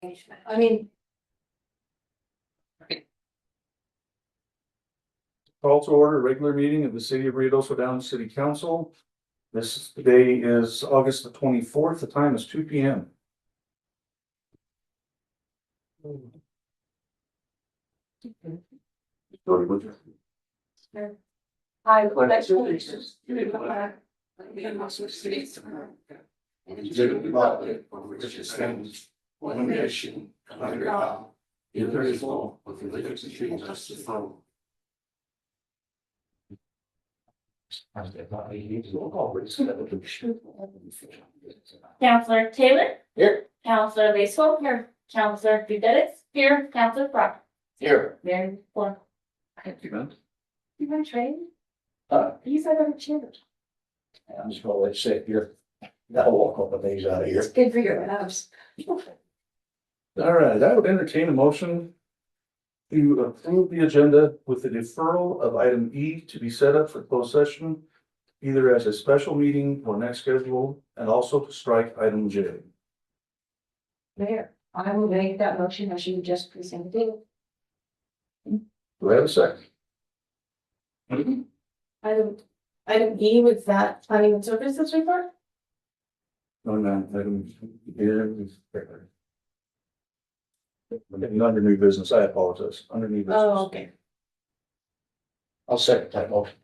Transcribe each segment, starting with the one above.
I mean, Call to order, regular meeting of the City of Ruidoso Downs City Council. This day is August the 24th. The time is 2 p.m. I pledge allegiance to the flag of the United States of America and to the republic for which it stands, one nation, under God, indivisible, with liberty and justice for all. Counselor Taylor. Here. Counselor Lacehold. Here. Counselor Fidelis. Here. Counselor Proctor. Here. Mayor Moore. You been trained? Uh. You said I'm cheered. I'm just gonna let you sit here. Gotta walk up a days out of here. It's good for your abs. All right, I would entertain a motion to approve the agenda with the deferral of item E to be set up for closed session, either as a special meeting or next schedule, and also to strike item J. Mayor, I will make that motion as you just presented. Do I have a second? Item E was that planning and services report? No, item here is. Under new business, I apologize, under new business. Oh, okay. I'll second that motion.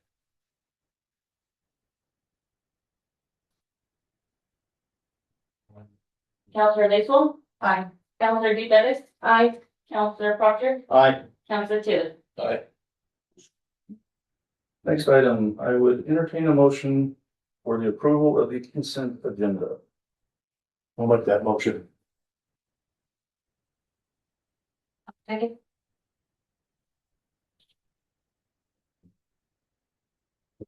Counselor Lacehold. Aye. Counselor Fidelis. Aye. Counselor Proctor. Aye. Counselor Taylor. Aye. Next item, I would entertain a motion for the approval of the consent agenda. I'll make that motion. Second.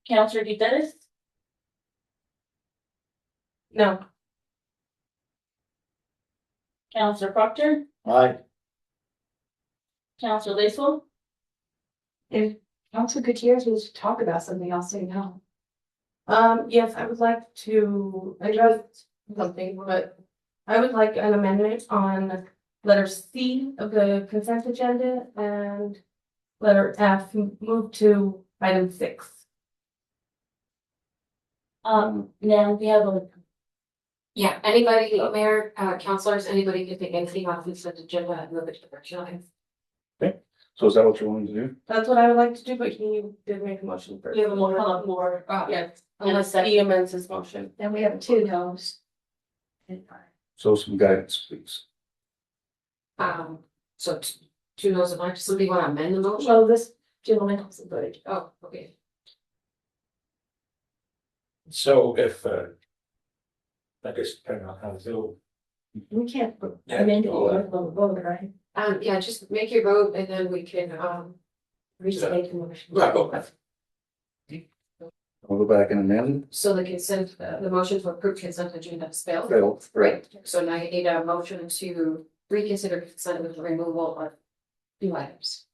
Counselor Fidelis. No. Counselor Proctor. Aye. Counselor Lacehold. If Council Gutierrez wants to talk about something, I'll say no. Yes, I would like to address something, but I would like an amendment on letter C of the consent agenda and letter F move to item 6. Now we have a, Yeah, anybody, mayor, councilors, anybody can take anything off the consent agenda and move it to the action items. So is that what you're wanting to do? That's what I would like to do, but he did make a motion first. we have a more, Yes, and a unless second. he amends his motion. Then we have 2 no's. So some guidance, please. So 2 no's and like, somebody want to amend the motion? Well, this gentleman also voted. Oh, okay. So if, I guess depending on how to do. We can't Yeah. amend it or vote, right? Yeah, just make your vote and then we can, Restate the motion. Right, well, I'll go back and amend. so the consent, the motion to approve consent agenda is failed. Failed. Right, so now you need a motion to reconsider consent with the removal of 2 items.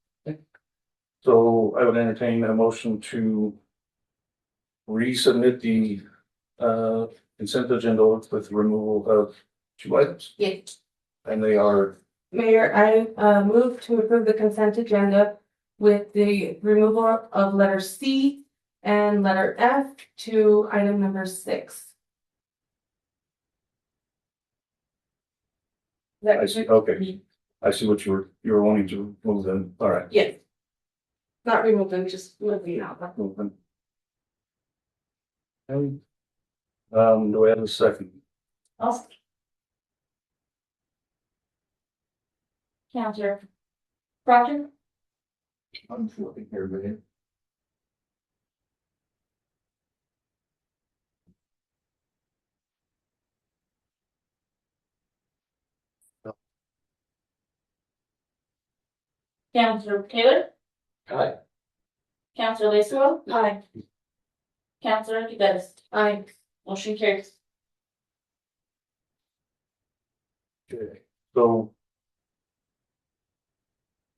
So I would entertain a motion to resubmit the consent agenda with removal of 2 items. Yeah, And they are, Mayor, I move to approve the consent agenda with the removal of letter C and letter F to item number 6. I see, okay. I see what you were wanting to move them. All right. Yes. Not remove them, just moving out. Move them. Okay. Do I have a second? Counselor Proctor. I'm flipping here, man. Counselor Taylor. Aye. Counselor Lacehold. Aye. Counselor Fidelis. Aye. Motion carries. Okay, so.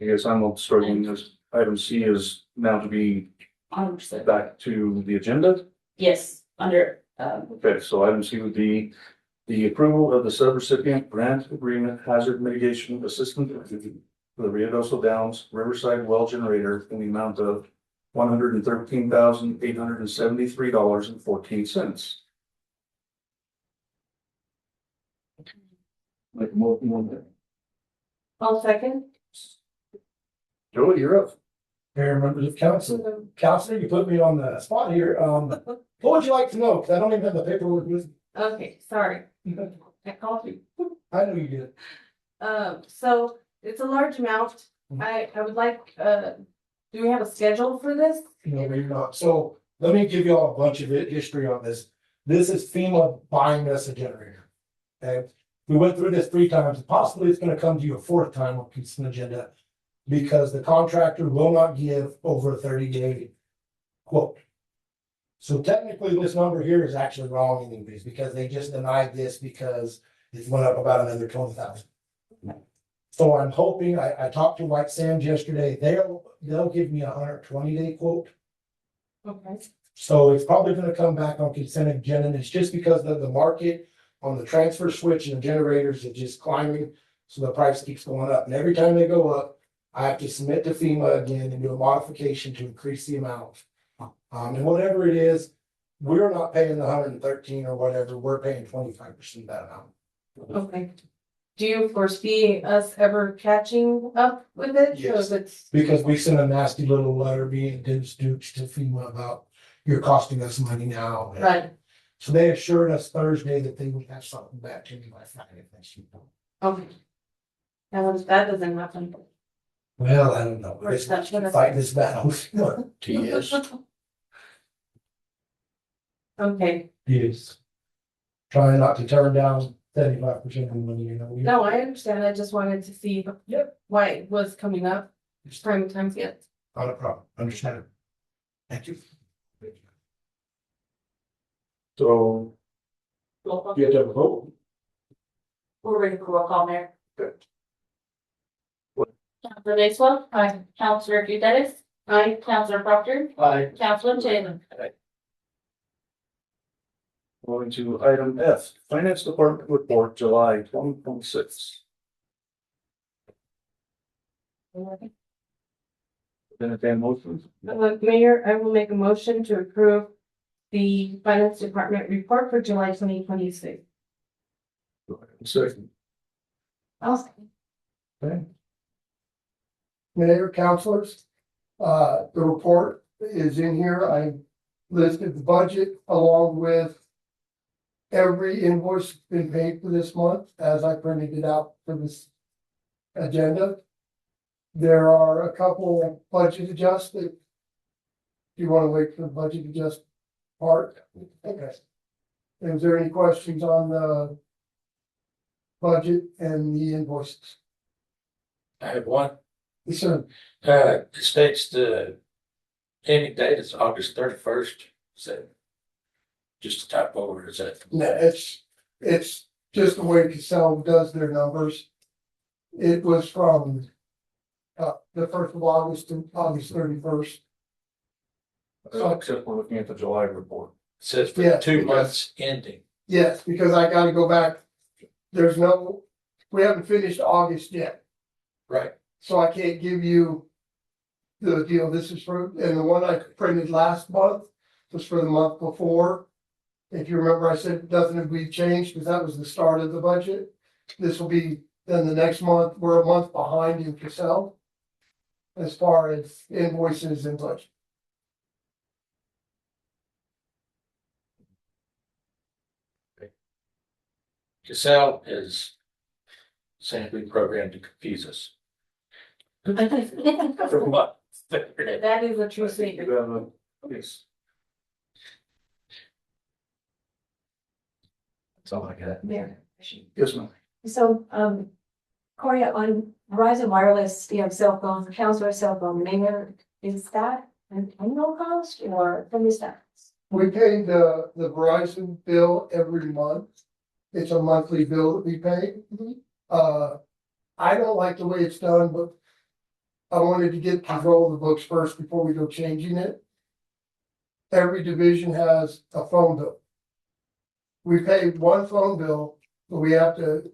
I guess I'm starting this, item C is now to be back to the agenda. Yes, under, Okay, so item C would be The approval of the subrecipient grant agreement hazard mitigation assistance for the Ruidoso Downs Riverside Well Generator in the amount of $113,873.14. Make a motion on that. I'll second. Joey, you're up. Mayor, members of council, counselor, you put me on the spot here. What would you like to know? Cause I don't even have the paperwork with Okay, sorry, me. I called you. I know you did. So it's a large amount. I would like, do we have a schedule for this? No, you're not. So let me give you all a bunch of history on this. This is FEMA buying us a generator. Okay, we went through this 3 times. Possibly it's gonna come to you a 4th time on consent agenda. Because the contractor will not give over a 30-day quote. So technically, this number here is actually wrong anyways, because they just denied this because it went up about another 20,000. So I'm hoping, I talked to White Sands yesterday, they'll give me a 120-day quote. Okay. So it's probably gonna come back on consent agenda, and it's just because of the market on the transfer switch and the generators is just climbing, so the price keeps going up, and every time they go up, I have to submit to FEMA again and do a modification to increase the amount. And whatever it is, we're not paying the 113 or whatever, we're paying 25% of that amount. Okay. Do you foresee us ever catching up with it? Yes. So it's, Because we sent a nasty little letter being duped to FEMA about you're costing us money now. right, So they assured us Thursday that they would have something back to me by Friday next week. okay. And once that doesn't happen. Well, I don't know. Or is that what I- Fight this battle. Yes. Okay, Yes. Trying not to turn down 75% of the money, you know. no, I understand. I just wanted to see why it was coming up. Prime time yet. Not a problem, understand. Thank you. So Roll call. you have to have a vote. We're ready for roll call, Mayor. Good. Counselor Lacewell. Aye. Counselor Fidel. Aye. Counselor Proctor. Aye. Counselor Taylor. Going to item F, Finance Department Report, July 2026. Entertain motions. Mayor, I will make a motion to approve the finance department report for July 2026. Second. Okay. Mayor, councilors, the report is in here. I listed the budget along with every invoice been paid for this month as I printed it out for this agenda. There are a couple of budget adjusts that you want to wait for the budget adjust part. Okay. Is there any questions on the budget and the invoices? I have one. Yes, sir. It states the ending date is August 31st. Is that just a typo or is that? No, it's just the way Casell does their numbers. It was from the 1st of August to August 31st. Except we're looking at the July report. It says for Yeah, 2 because- months ending. Yes, because I gotta go back. We haven't finished August yet, Right. so I can't give you the deal. This is for, and the one I printed last month was for the month before. If you remember, I said it doesn't agree to change because that was the start of the budget. This will be then the next month. We're a month behind in Casell as far as invoices and budget. Casell is simply programmed to confuse us. For what? That is a true You statement. have a, yes. That's all I got. Mayor. Yes, ma'am. So, Corey, on Verizon Wireless, you have cell phone, counselor cell phone, mayor, is that an annual cost or from the staff? We pay the Verizon bill every month. It's a monthly bill that we pay. I don't like the way it's done, but I wanted to get control of the books first before we go changing it. Every division has a phone bill. We pay one phone bill But we have to.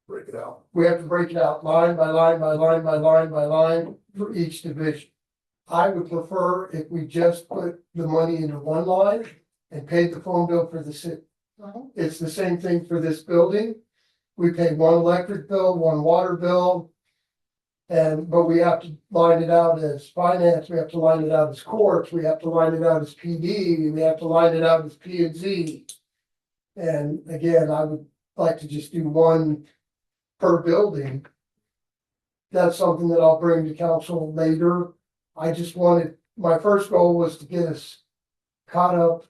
Break it out. We have to break it out line by line by line by line by line for each division. I would prefer if we just put the money into one line and paid the phone bill for the city. It's the same thing for this building. We pay one electric bill, one water bill. But we have to line it out as finance, we have to line it out as courts, we have to line it out as PD, we have to line it out as P and Z. And again, I would like to just do one per building. That's something that I'll bring to council later. I just wanted, my first goal was to get us caught up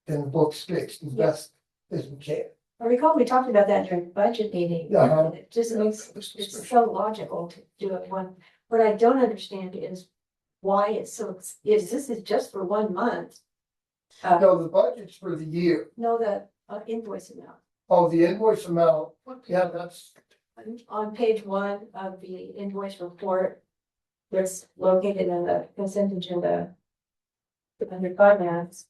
and the books fixed as best as we can. I recall we talked about that during the budget meeting. Yeah. It just makes, it's so logical to do it one. What I don't understand is why it's so, is this is just for 1 month? No, the budget's for the year. No, the invoice amount. Oh, the invoice amount, yeah, that's, On page 1 of the invoice report, that's located in the consent agenda under finance,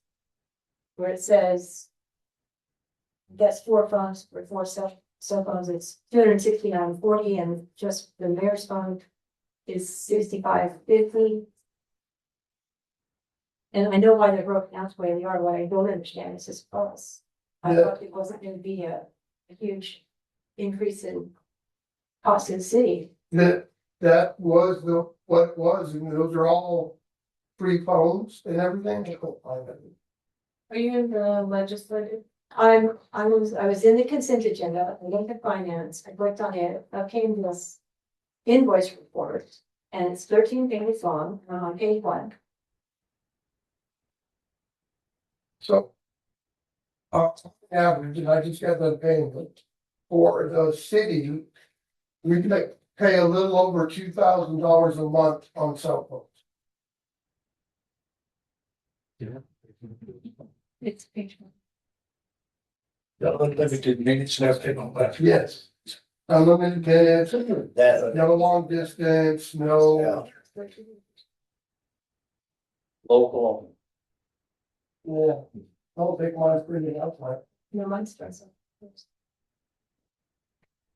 where it says that's 4 phones for 4 cell phones, it's $269.40, and just the mayor's phone is $65.50. And I know why they're broken out the way they are. What I don't understand is this false. I Yeah. thought it wasn't going to be a huge increase in cost in the city. that was what it was, and those are all free phones and everything. Are you in the legislative? I was in the consent agenda, I looked at finance, I clicked on it, I came to this invoice report, and it's 13 pages long, and I'm on page 1. So. Average, and I just got done paying, but for the city, we pay a little over $2,000 a month on cell phones. It's page 1. Unlimited minutes and everything on that. Yes. Unlimited minutes, That. no long distance, no, Local. yeah. I don't think mine's printed out like. No, mine's stressful.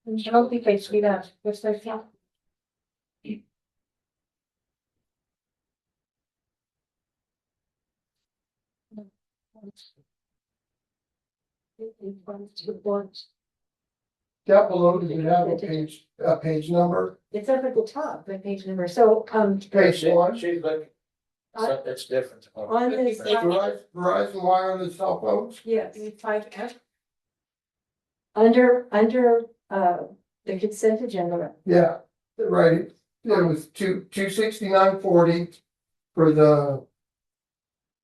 I don't think they see that. What's their count? Down below, does it have a page number? It's up at the top, the page number, so, Page one. She's like, something that's different. on this. Verizon wireless cell phones? Yes, under, the consent agenda, Yeah, right, it was $269.40 for the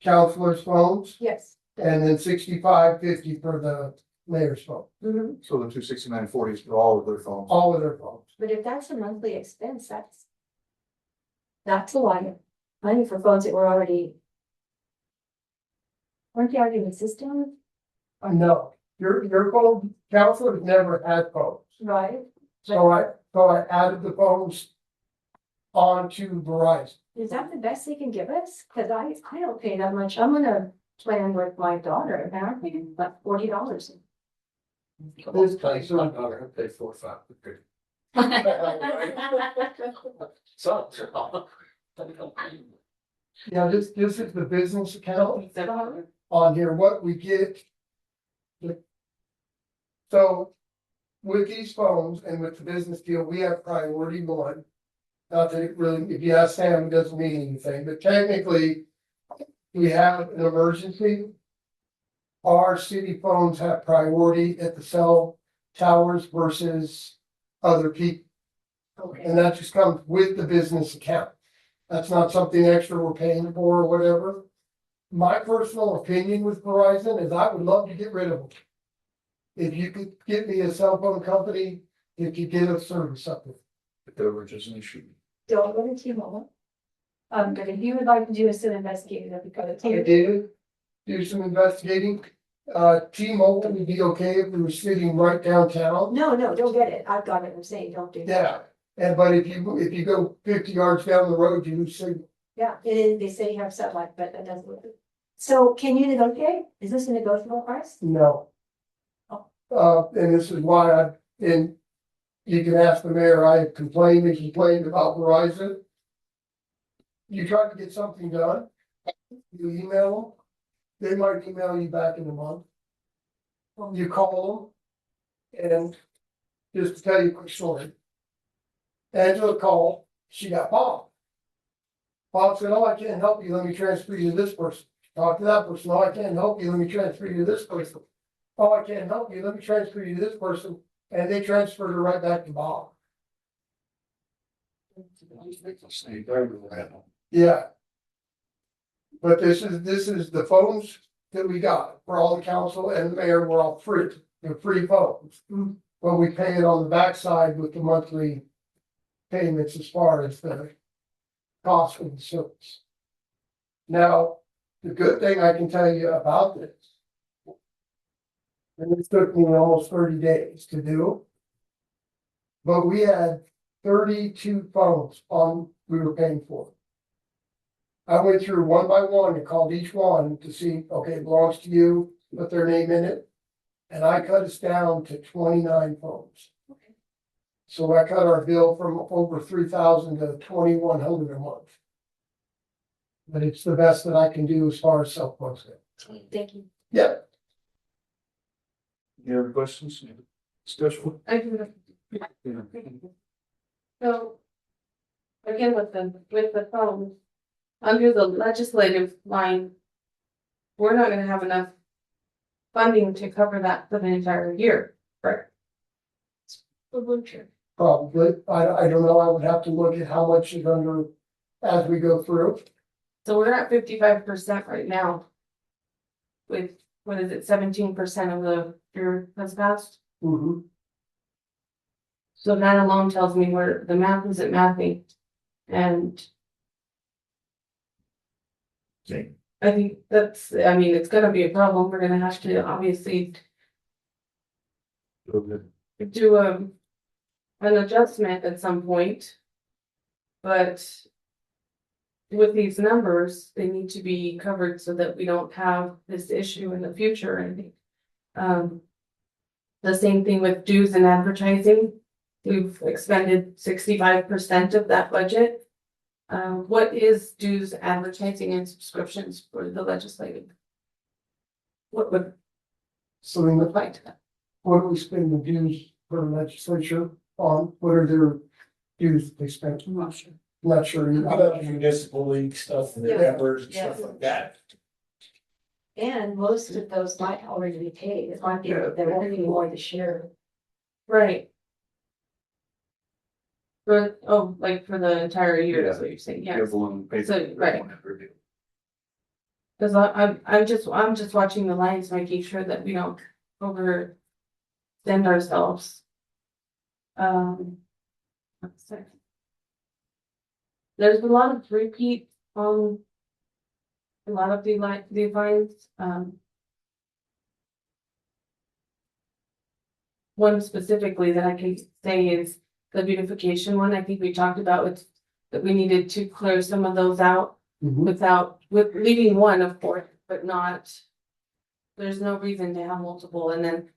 counselor's phones, yes. and then $65.50 for the mayor's phone, Mhm. So the 269.40 is for all of their phones. all of their phones. But if that's a monthly expense, that's a lot of money for phones that were already. Weren't they already in the system? I know, your phone, counselor's never had phones, Right. so I added the phones onto Verizon. Is that the best they can give us? Cause I don't pay that much. I'm gonna plan with my daughter, and I'm paying about $40. This place, My daughter, I pay 4 or 5. So. yeah, this is the business account. On here, what we get. So with these phones and with the business deal, we have priority 1. Not that it really, if you ask Sam, it doesn't mean anything, but technically, we have an emergency. Our city phones have priority at the cell towers versus other people. Okay. And that just comes with the business account. That's not something extra we're paying for or whatever. My personal opinion with Verizon is I would love to get rid of them. If you could get me a cell phone company, if you get a service up there. If there were just an issue. Don't go to T-Mobile. But if you would like to do some investigating, that'd be good. I did do some investigating. T-Mobile would be okay if we were sitting right downtown. No, don't get it. I've got it. I'm saying, don't do that. Yeah, but if you go 50 yards down the road, you lose signal. Yeah, they say you have satellite, but that doesn't work. So can you negotiate? Is this a negotiable price? No. And this is why and you can ask the mayor, I have complained and complained about Verizon. You try to get something done, you email them, they might email you back in a month. You call them, and just to tell you a quick story. Angela called, she got Bob. Bob said, oh, I can't help you, let me transfer you to this person. Talk to that person, oh, I can't help you, let me transfer you to this person. Oh, I can't help you, let me transfer you to this person, and they transferred her right back to Bob. Yeah. But this is the phones that we got for all the council and the mayor were all free, they're free phones. But we pay it on the backside with the monthly payments as far as the cost of the service. Now, the good thing I can tell you about this. And it took me almost 30 days to do. But we had 32 phones we were paying for. I went through one by one and called each one to see, okay, it belongs to you, put their name in it. And I cut us down to 29 phones. So I cut our bill from over 3,000 to 2,100 a month. But it's the best that I can do as far as cell phones go. Thank you. Yeah. Any other questions? Discussion? I do. So. Again, with the phone, under the legislative line. We're not gonna have enough funding to cover that for the entire year, right? Probably. I don't know. I would have to look at how much is under as we go through. So we're at 55% right now. With, what is it, 17% of the year has passed? Mhm. So that alone tells me where the math isn't mathing. And Okay. I think it's gonna be a problem. We're gonna have to obviously do an adjustment at some point. But with these numbers, they need to be covered so that we don't have this issue in the future, I think. The same thing with dues and advertising. We've expended 65% of that budget. What is dues, advertising and subscriptions for the legislative? What would So then look like to that? what do we spend the dues for the legislature on? What are their dues they spend? I'm not sure. Not sure. Municipal league stuff, and the Yeah. members and stuff Yeah. like that. And most of those might already be paid, it might be, there won't be more this year. Right. Like for the entire year, that's what you're saying, yeah. So, right. Cause I'm just watching the lines, making sure that we don't overextend ourselves. Let's see. There's a lot of repeat on. A lot of the lines, one specifically that I can say is the beautification one. I think we talked about it, that we needed to clear some of those out with leaving one, of course, but not. There's no reason to have multiple, and then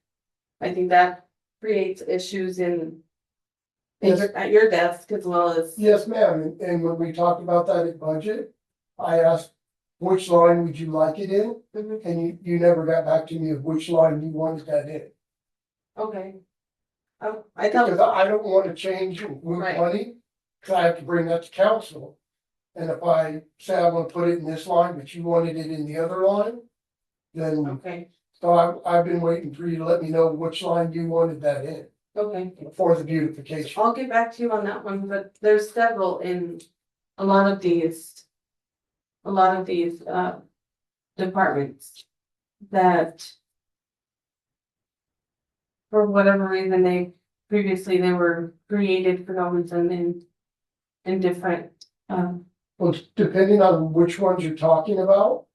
I think that creates issues at your desk as well as. Yes, ma'am. And when we talked about that at budget, I asked, which line would you like it in? Mhm. And you never got back to me of which line you wanted that in. Okay. I Because thought, I don't want to change and move Right. money, cause I have to bring that to council. And if I say I want to put it in this line, but you wanted it in the other line, then, okay, so I've been waiting for you to let me know which line you wanted that in okay. for the beautification. I'll get back to you on that one, but there's several in a lot of these. Departments that. For whatever reason, previously they were created for no reason in different, Well, depending on which ones you're talking about.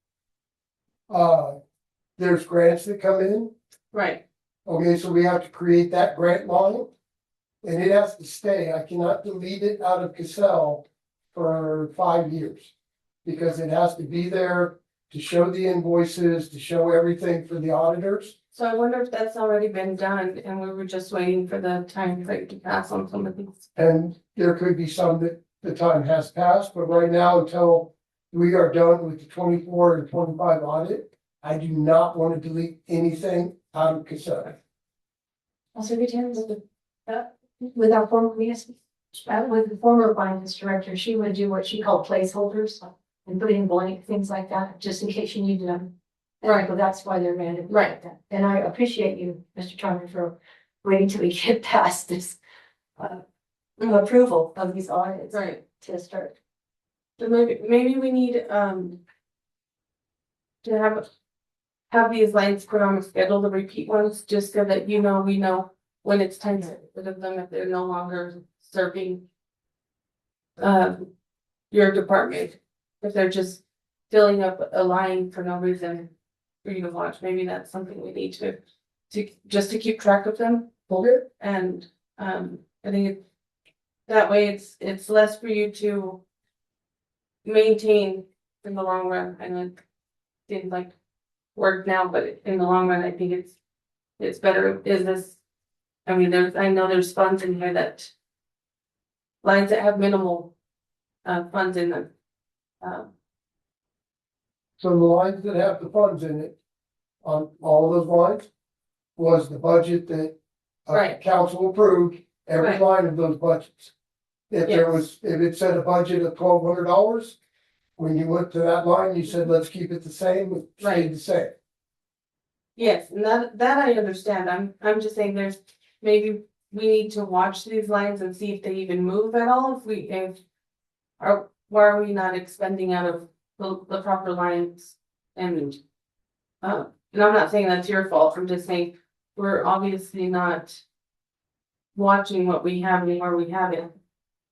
There's grants that come in. right, Okay, so we have to create that grant line. And it has to stay. I cannot delete it out of Cassell for 5 years. Because it has to be there to show the invoices, to show everything for the auditors. So I wonder if that's already been done and we were just waiting for the time frame to pass on some of these. And there could be some that the time has passed, but right now, until we are done with the 24 and 25 audit, I do not want to delete anything out of consent. Also, with our former, yes, with the former finance director, she would do what she called placeholders and put in blank things like that, just in case you needed them. Right. So that's why they're random. Right. And I appreciate you, Mr. Charmer, for waiting till we get past this approval of these audits Right. to start. So maybe we need, to have these lines put on the schedule, the repeat ones, just so that we know when it's time to get rid of them, if they're no longer serving your department, if they're just filling up a line for no reason for you to watch, maybe that's something we need to just to keep track of them. Okay. And, I think that way it's less for you to maintain in the long run. I know it seems like work now, but in the long run, I think it's better business. I mean, I know there's funds in here that lines that have minimal funds in them. So the lines that have the funds in it, on all of those lines, was the budget that Right. council approved, every Right. line of those budgets. If there was, if it said a budget of $1,200, when you went to that line, you said, let's keep it the same, it stayed the same. Yes, and that I understand. I'm just saying maybe we need to watch these lines and see if they even move at all, why are we not expending out of the proper lines? And I'm not saying that's your fault, I'm just saying, we're obviously not watching what we have and where we have it,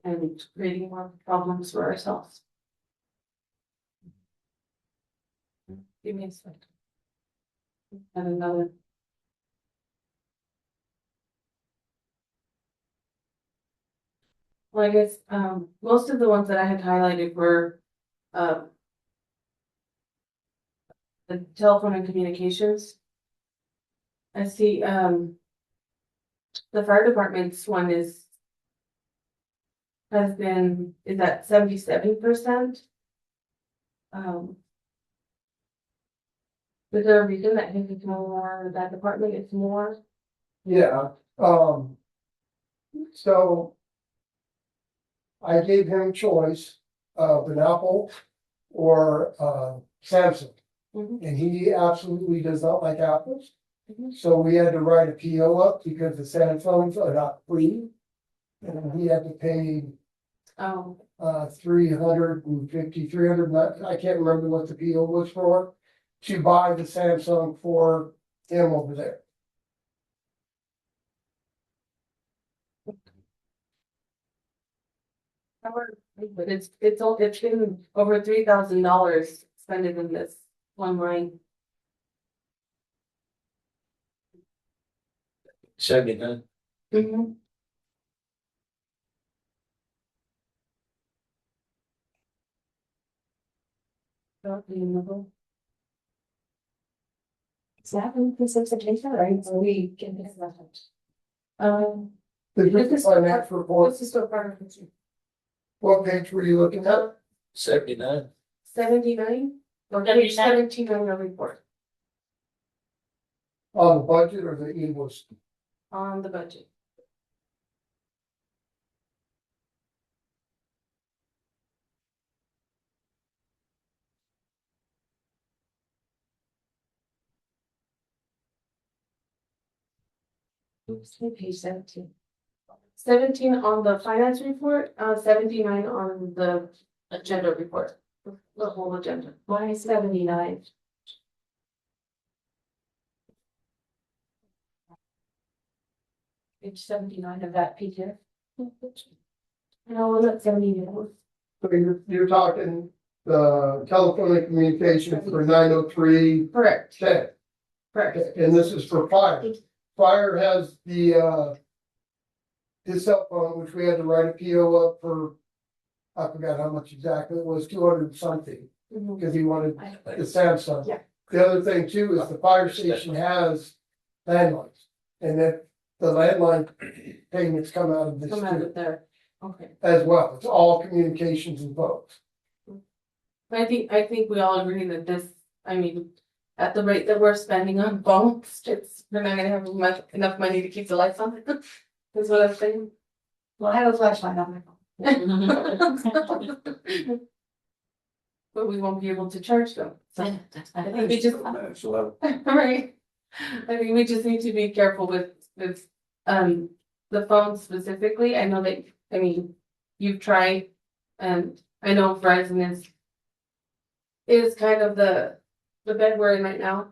and creating more problems for ourselves. Give me a second. And another. Well, I guess, most of the ones that I had highlighted were, the telephone and communications. I see, the fire department's one is at 77%. Is there a reason that his is more, that department is more? Yeah, so I gave him choice of an Apple or Samsung. Mhm. And he absolutely does not like apples. Mhm. So we had to write a PO up because the Samsungs are not free. And he had to pay Oh, 350, I can't remember what the PO was for. To buy the Samsung for him over there. but it's been over $3,000 spent in this one line. 79. Mm-hmm. Is that in consideration or are we getting this message? This is finance report. This is so far. What page were you looking at? 79. 79 or page 17 on your report On the budget or the invoice? on the budget. Page 17. 17 on the finance report, 79 on the agenda report, the whole agenda. Why 79? Page 79 of that PDF. No, I'm not 79. So you're talking the telephone and communication for 903. Correct, Okay, correct. and this is for fire. Fire has the his cell phone, which we had to write a PO up for. I forgot how much exactly, it was 200 something, Mhm. because he wanted the Samsung. Yeah. The other thing too is the fire station has landlines. And then the landline payments come out of this Come out too, of there, okay. as well. It's all communications and votes. I think we all agree that this, I mean, at the rate that we're spending on phones, we're not gonna have enough money to keep the lights on. That's what I'm saying. Well, I have a flashlight on my phone. But we won't be able to charge them, so I think we just, So right. I think we just need to be careful with, the phones specifically. I know that, I mean, you've tried, and I know Verizon is kind of the bed we're in right now,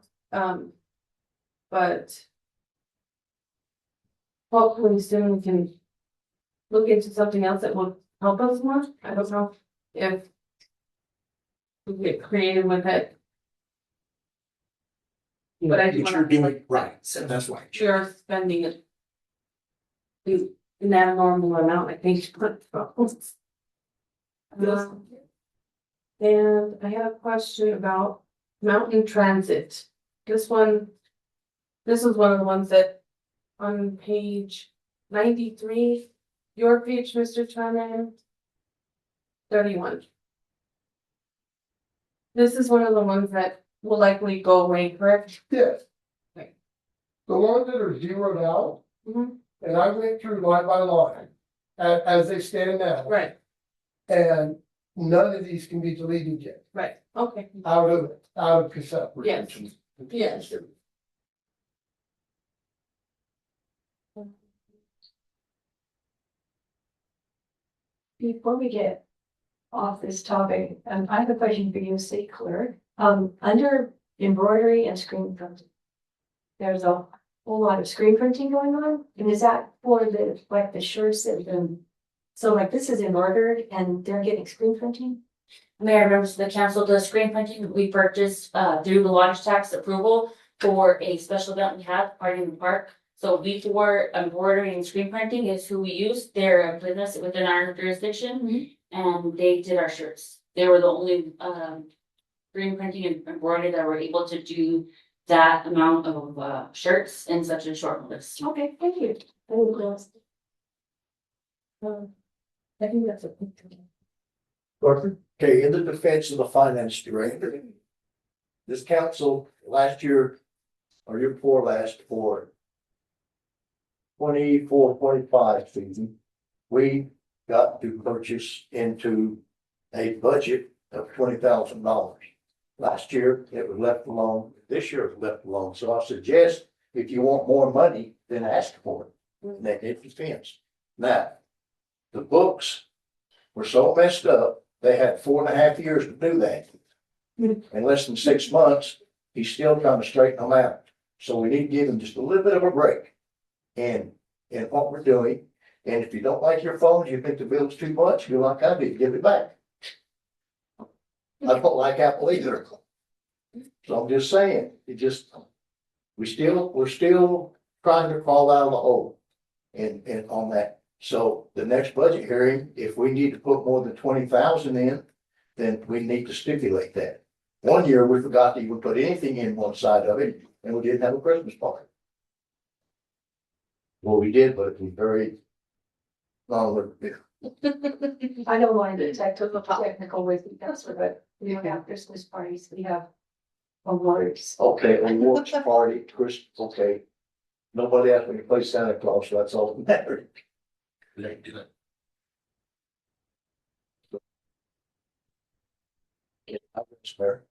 but hopefully soon we can look into something else that will help us more. I don't know if we get creative with it. But I do You're wanna- doing it right, so that's why. We are spending it in that normal amount, I think. And I have a question about Mountain Transit. This is one of the ones that on page 93, your page, Mr. Chairman. 31. This is one of the ones that will likely go away, correct? Yes. Okay. The ones that are zeroed out, Mhm. and I went through line by line, as they stand now. Right, And none of these can be deleted yet, right, okay, out of cassette. yes, yes. Before we get off this topic, I have a question for you, city clerk. Under embroidery and screen printing. There's a whole lot of screen printing going on, and is that for the, like, the shirts that, so like this is embroidered and they're getting screen printing? Mayor, members of the council, the screen printing we purchased through the launch tax approval for a special event we had, Party in the Park. So before embroidery and screen printing is who we used. They're a business within our jurisdiction, and they did our shirts. They were the only screen printing and embroidery that were able to do that amount of shirts in such a short list. Okay, thank you. I didn't realize. I think that's a. Arthur? Okay, in the defense of the finance director. This council last year, or year before last, for 24-25 season, we got to purchase into a budget of $20,000. Last year, it was left alone. This year it was left alone. So I suggest if you want more money, then ask for it. And that it defense. Now, the books were so messed up, they had 4.5 years to do that. In less than 6 months, he's still trying to straighten them out. So we need to give him just a little bit of a break. And what we're doing, and if you don't like your phones, you think the bill's too much, do like I did, give it back. I don't like Apple either. So I'm just saying, we're still trying to crawl out of the hole. And on that, so the next budget hearing, if we need to put more than 20,000 in, then we need to stipulate that. One year, we forgot to even put anything in one side of it, and we didn't have a Christmas party. Well, we did, but it was very long. I don't want to get technical with you, Counselor, but we don't have Christmas parties, we have awards. Okay, awards party, Christmas, okay. Nobody asked me to play Santa Claus, so that's all that mattered. They do it. Mayor.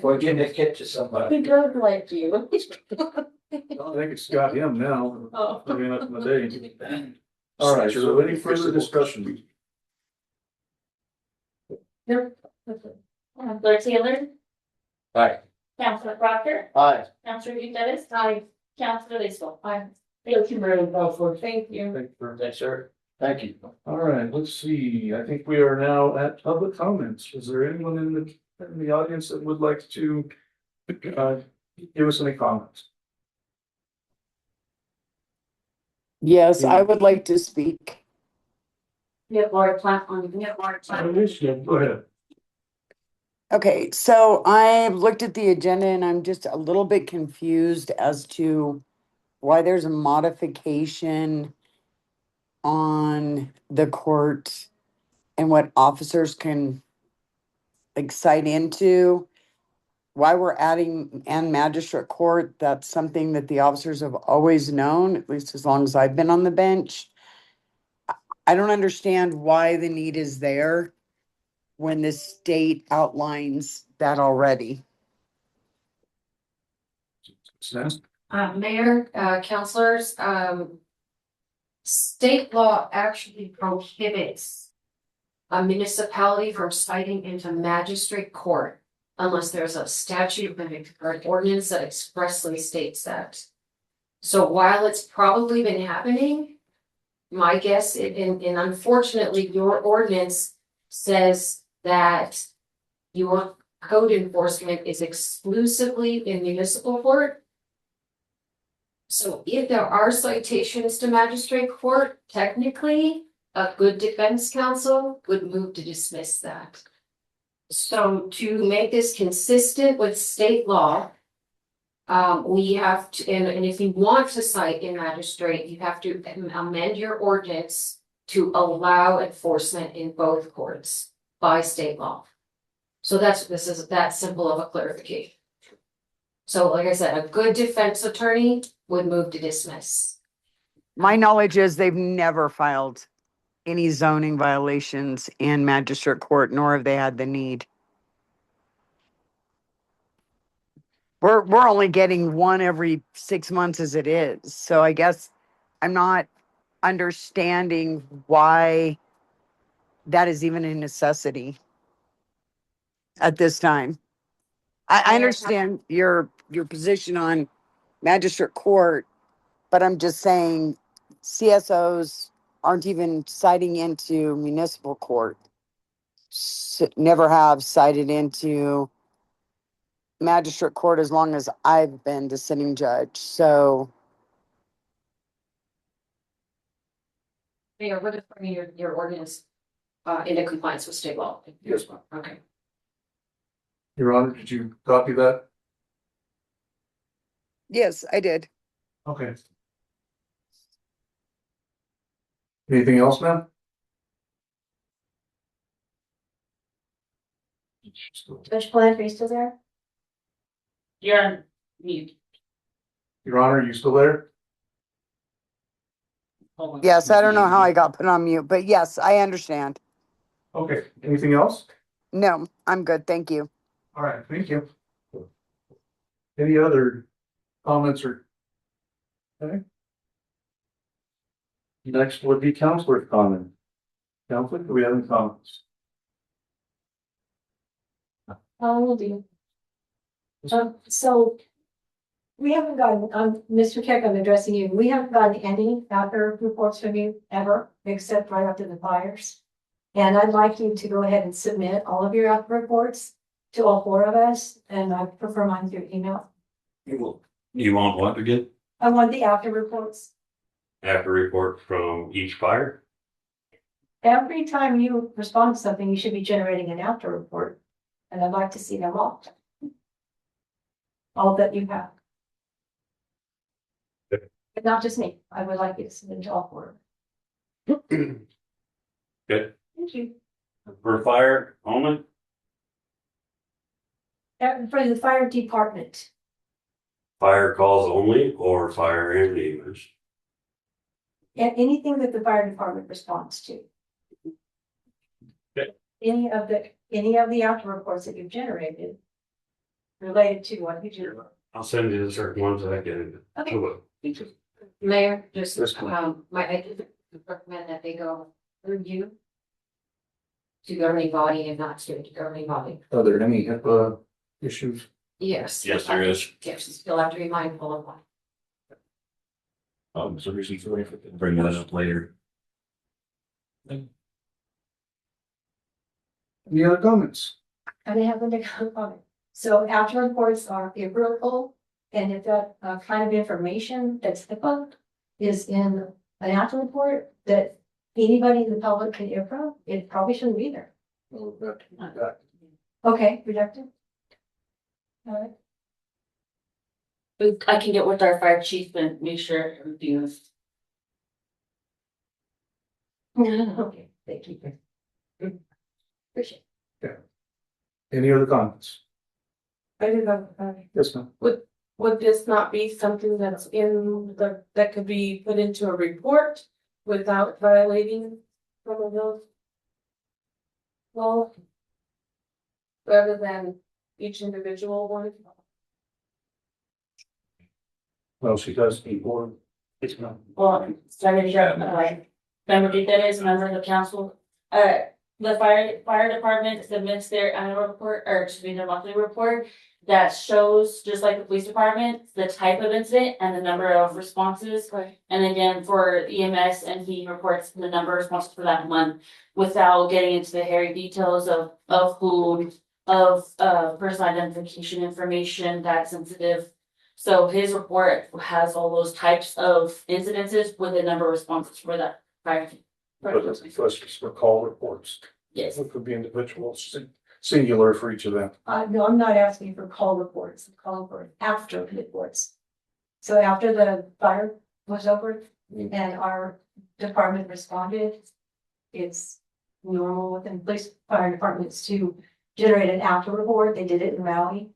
We're getting a kid to somebody. We don't like you. I think it's got him now, Oh. looking up in the day. All right, so any further discussion? Counselor Taylor, Aye. Counselor Proctor, Aye. Counselor Eustace, Hi, Counselor Laceland. thank you very much, thank you. Thanks, sir. Thank you. All right, let's see. I think we are now at public comments. Is there anyone in the audience that would like to give us any comments? Yes, I would like to speak. We have Laura Plant on, we have Laura Plant. Go ahead. Okay, so I've looked at the agenda and I'm just a little bit confused as to why there's a modification on the court and what officers can like cite into. Why we're adding and magistrate court, that's something that the officers have always known, at least as long as I've been on the bench. I don't understand why the need is there when the state outlines that already. Sam? Mayor, counselors, state law actually prohibits a municipality from citing into magistrate court unless there's a statute or an ordinance that expressly states that. So while it's probably been happening, my guess, and unfortunately, your ordinance says that your code enforcement is exclusively in municipal court. So if there are citations to magistrate court, technically, a good defense counsel would move to dismiss that. So to make this consistent with state law, we have to, and if you want to cite in magistrate, you have to amend your ordinance to allow enforcement in both courts by state law. So this is that simple of a clarification. So like I said, a good defense attorney would move to dismiss. My knowledge is they've never filed any zoning violations in magistrate court, nor have they had the need. We're only getting one every 6 months as it is. So I guess I'm not understanding why that is even a necessity at this time. I understand your position on magistrate court, but I'm just saying CSOs aren't even citing into municipal court. Never have cited into magistrate court as long as I've been the sitting judge. So Mayor, we're just bringing your ordinance into compliance with state law. Yes, ma'am. Okay. Your Honor, did you copy that? yes, I did. Okay. Anything else, ma'am? Judge Blanford, are you still there? You're on mute. Your Honor, you still there? Hold on. Yes, I don't know how I got put on mute, but yes, I understand. Okay, anything else? No, I'm good. Thank you. All right, thank you. Any other comments or? Okay. Next would be counselor's comment. Counselor, do we have any comments? Will do. So we haven't gotten, Mr. Keck, I'm addressing you. We haven't gotten any after reports from you ever, except right after the fires. And I'd like you to go ahead and submit all of your after reports to all four of us, and I prefer mine through email. You want what again? I want the after reports. After report from each fire? Every time you respond to something, you should be generating an after report. And I'd like to see them all. All that you have. But not just me. I would like you to submit to all four. Good. Thank you. For fire only? For the fire department, Fire calls only or fire and neighbors? and anything that the fire department responds to. Okay. Any of the after reports that you've generated. Related to what you do. I'll send you the certain ones that I can. Okay. Thank you. Mayor, just, Yes, ma'am. I recommend that they go through you to governing body and not to governing body. Are there any HIPAA issues? Yes. Yes, there is. Yes, you'll have to be mindful of one. So reason for bring that up later. Any other comments? And they have them to comment. So after reports are favorable, and if that kind of information that's HIPAA is in an after report, that anybody in the public can hear from, it probably shouldn't be there. Okay, rejected. All right. I can get with our fire chief and make sure everything is. Okay, thank you. Appreciate Any other comments? I did have, Yes, ma'am. would this not be something that's in the, that could be put into a report without violating some of those? Law? Rather than each individual one? Well, she does need board. It's not. Well, started here, member Dennis, member of the council, the fire department submits their annual report, or excuse me, their monthly report. That shows, just like the police department, the type of incident and the number of responses. Right. And again, for EMS, and he reports the number of responses for that month. Without getting into the hairy details of who, personal identification information that's sensitive. So his report has all those types of incidences with the number of responses for that fire. But it's just for call reports. Yes, It could be individuals, singular for each of them. No, I'm not asking for call reports, I'm calling for after reports. So after the fire was over and our department responded, it's normal within police fire departments to generate an after report. They did it in Raleigh.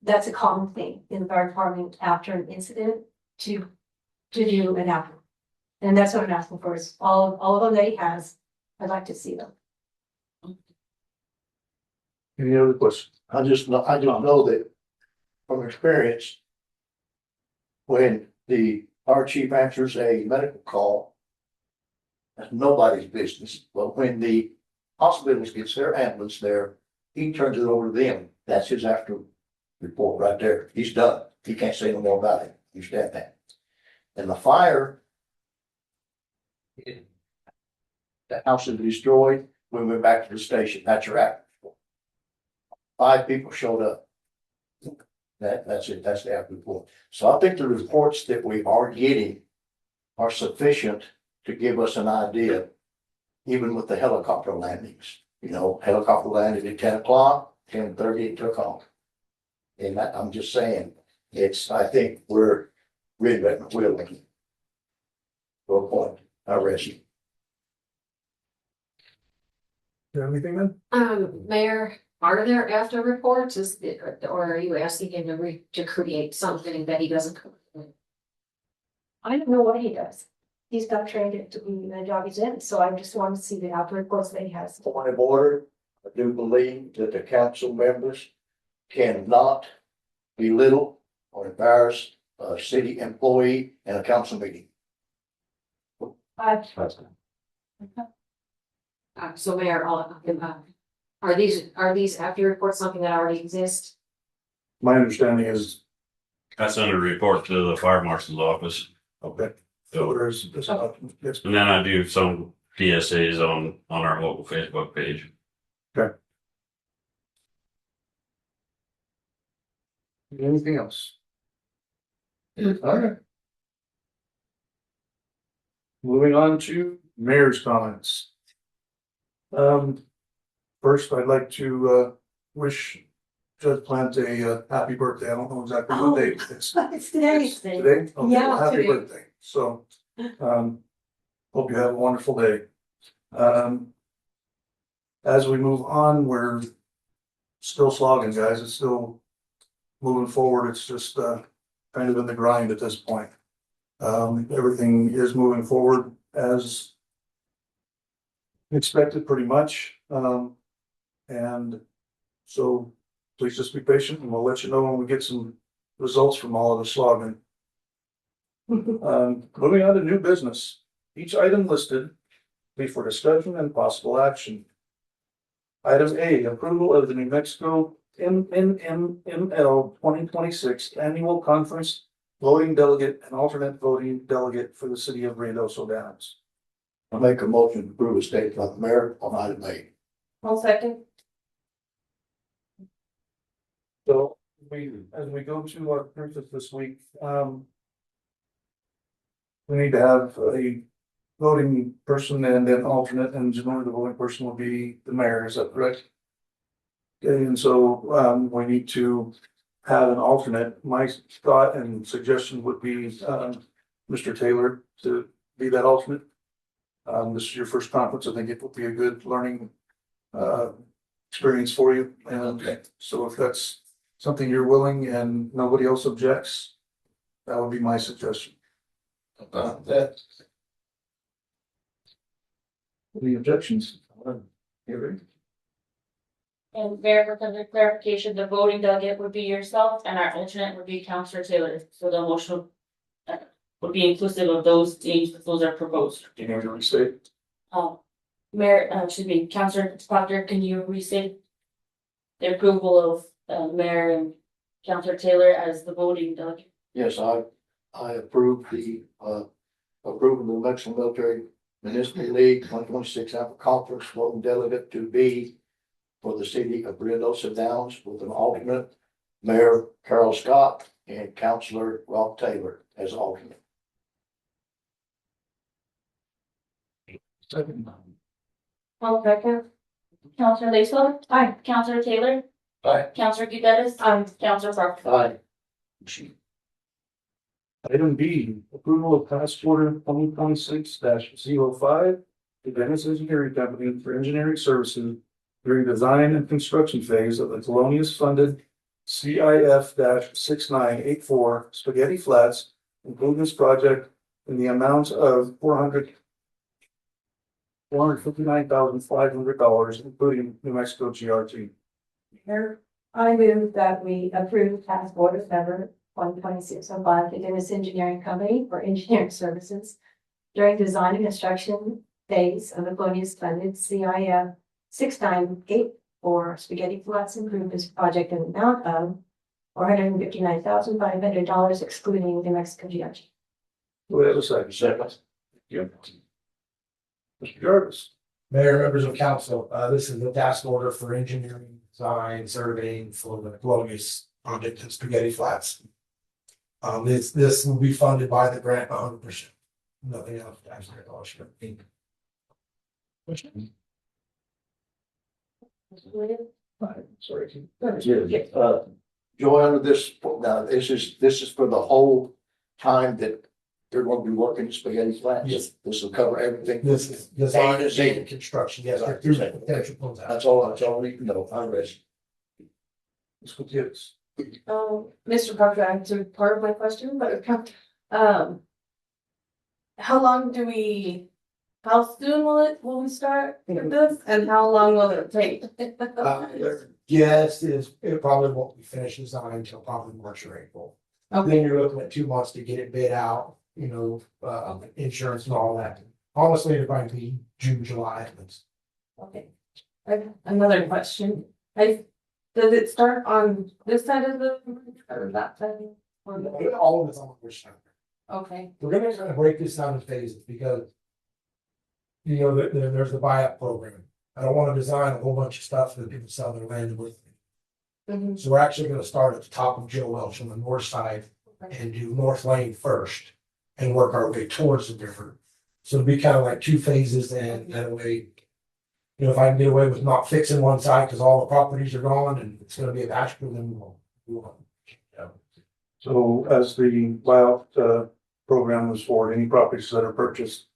That's a common thing in the fire department after an incident to do an after. And that's what I'm asking for, is all of them that he has, I'd like to see them. Any other questions? I just know that from experience, when our chief answers a medical call, that's nobody's business, but when the hospital gets their ambulance there, he turns it over to them. That's his after report right there. He's done. He can't say no more about it. You understand that? And the fire, the house is destroyed, we went back to the station. That's your after report. 5 people showed up. That's it. That's the after report. So I think the reports that we are getting are sufficient to give us an idea, even with the helicopter landings. You know, helicopter landed at 10 o'clock, 10:30 it took off. And I'm just saying, I think we're reinventing the wheel again. Go point, I rest you. You have anything then? Mayor, are there after reports, or are you asking him to create something that he doesn't? I don't know what he does. He's not trained it to be the job he's in, so I just want to see the after reports that he has. Point of order, I do believe that the council members cannot belittle or embarrass a city employee in a council meeting. So Mayor, are these after reports something that already exists? My understanding is, I send a report to the fire marshal's office. okay, so there's, yes, And then I do some PSAs on our local Facebook page. anything else? All right. Moving on to mayor's comments. First, I'd like to, wish Judge Plant a happy birthday. I don't know exactly what date it is. It's today. It's today? Okay, Yeah, well, happy today. birthday. So, hope you have a wonderful day. As we move on, we're still slogging, guys. It's still moving forward. It's just, kind of in the grind at this point. Everything is moving forward as expected pretty much. And so please just be patient and we'll let you know when we get some results from all of the slogging. Moving on to new business. Each item listed be for discussion and possible action. Item A, approval of the New Mexico MNMML 2026 Annual Conference Voting Delegate and Alternate Voting Delegate for the City of Ruidoso Downs. I make a motion to approve a statement by the mayor on item A. I'll second. So as we go to our purpose this week, we need to have a voting person and then alternate, and generally the voting person will be the mayor, is that correct? Okay, and so, we need to have an alternate. My thought and suggestion would be, Mr. Taylor to be that alternate. This is your first conference. I think it will be a good learning, experience for you. And so if that's something you're willing and nobody else objects, that would be my suggestion. About that. Any objections? Here, And Mayor, for further clarification, the voting delegate would be yourself and our alternate would be Counselor Taylor. So the motion would be inclusive of those names, if those are proposed. can you restate? Mayor, excuse me, Counselor Proctor, can you restate the approval of Mayor and Counselor Taylor as the voting delegate? Yes, I approve the, approval of the Mexican Military Municipal League 2026 Apple Conference voting delegate to be for the city of Ruidoso Downs with an alternate, Mayor Carol Scott and Councilor Rob Taylor as alternate. Second. All second. Counselor Laceland? Aye. Counselor Taylor? Aye. Counselor Gutierrez? Counselor Proctor? Aye. Item B, approval of task order 2026-05 to Dennis Engineering Company for engineering services during design and construction phase of the Thelonious funded CIF 6984 Spaghetti Flats improvements project in the amount of $459,500, including New Mexico GRT. Here, I move that we approve task order number 12605 to Dennis Engineering Company for engineering services during design and construction phase of the Thelonious funded CIF 6984 Spaghetti Flats Improvements Project in the amount of $459,500, excluding New Mexico GRT. Do we have a second? Second. Yep. Mr. Jarvis. Mayor, members of council, this is the task order for engineering, design, surveying for the Thelonious project at Spaghetti Flats. This will be funded by the grant 100%. Nothing else. Sorry. Joanna, this is for the whole time that they're going to be working Spaghetti Flats? Yes. This will cover everything? This is design A to Z. and construction, yes, through the potential close out. That's all I need to know. I'm ready. Ms. Gutierrez. Mr. Proctor answered part of my question, but how long do we, how soon will we start with this and how long will it take? Yes, it probably won't be finished design until probably March or April. Then you're looking at 2 months to get it bid out, insurance and all that. Honestly, it'd probably be June, July. Okay. I have another question. Does it start on this side of the or that side? Or the- All of it's on the first side. Okay, We're gonna kind of break this down in phases because there's the buyout program. I don't want to design a whole bunch of stuff that people sell their land with. Mhm. So we're actually gonna start at the top of Joe Welch on the north side and do North Lane first and work our way towards the river. So it'll be kind of like 2 phases and that way, if I can get away with not fixing one side because all the properties are gone and it's gonna be a patch, then we'll. So as the buyout program moves forward, any properties that are purchased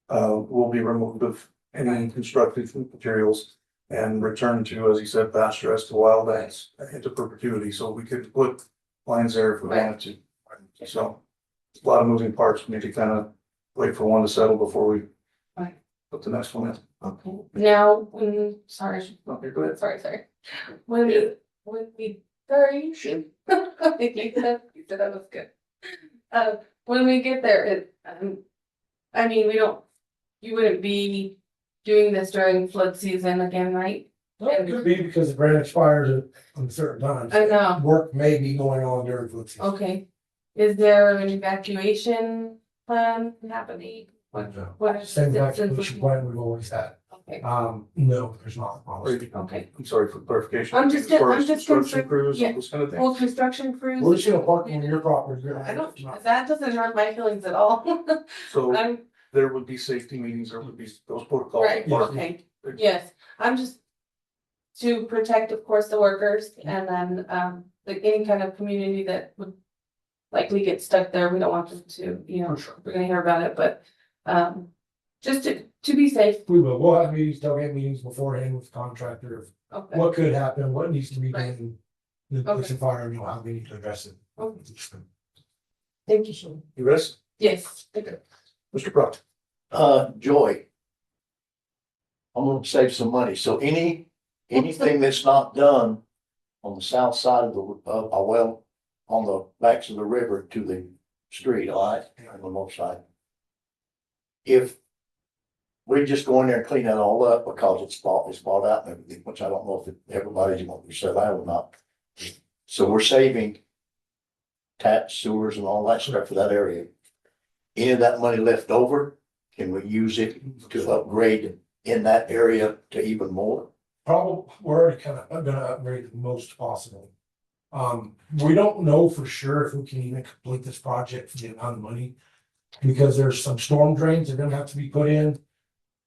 will be removed of any constructive materials and returned to, as he said, pasture as to wild lands into perpetuity. So we could put lines there if we wanted to. So a lot of moving parts. We need to kind of wait for one to settle before we Right. put the next one in. okay. Now, sorry, Okay, go ahead. sorry. When we, sorry, you should. You said that was good. When we get there, you wouldn't be doing this during flood season again, right? It could be because the grant expires on certain times. I know. Work may be going on during flood season. Okay. Is there an evacuation plan happening? What is Same it? evacuation plan we've always had. Okay, No, there's not. okay. I'm sorry for clarification. I'm just- As far I'm as just construction concerned- crews, yeah. those kind of things. Well, construction crews. We're just gonna park on your property. I don't, that doesn't hurt my feelings at all. So I'm, there would be safety meetings, there would be those protocols. Right, okay, yes, I'm just. To protect, of course, the workers and then, like any kind of community that would. Likely get stuck there, we don't want them to, we're gonna hear about it, but, just to be safe. We will, we'll have meetings, tailgate meetings beforehand with the contractor, of Okay, what could happen, what needs to be Right. done. The police and fire, how we need to address it. Okay. thank you, Sean. You rest, Yes, Mr. Proctor. Joy. I'm gonna save some money, so anything that's not done on the south side of the, well, on the banks of the river to the street, all right, on the north side. If we just go in there and clean that all up because it's bought out and everything, which I don't know if everybody's going to say that or not. So we're saving taps, sewers and all that stuff for that area. Any of that money left over, can we use it to upgrade in that area to even more? Probably, we're already kind of gonna upgrade the most possible. We don't know for sure if we can even complete this project for the amount of money. Because there's some storm drains that are gonna have to be put in.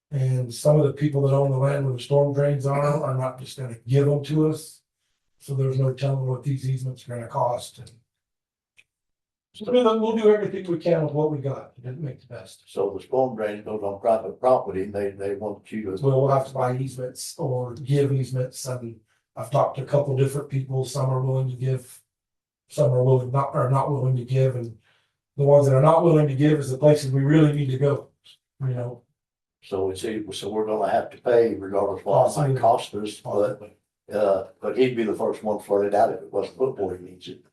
And some of the people that own the land where the storm drains are not just gonna give them to us. So there's no telling what these easements are gonna cost and. So we'll do everything we can with what we got, to make the best. So the storm drain goes on private property and they want you to. We'll have to buy easements or give easements. I've talked to a couple different people, some are willing to give. Some are not willing to give, and the ones that are not willing to give is the places we really need to go, So so we're gonna have to pay regardless of what it might cost us, but he'd be the first one to float it out if it wasn't put where he needs it.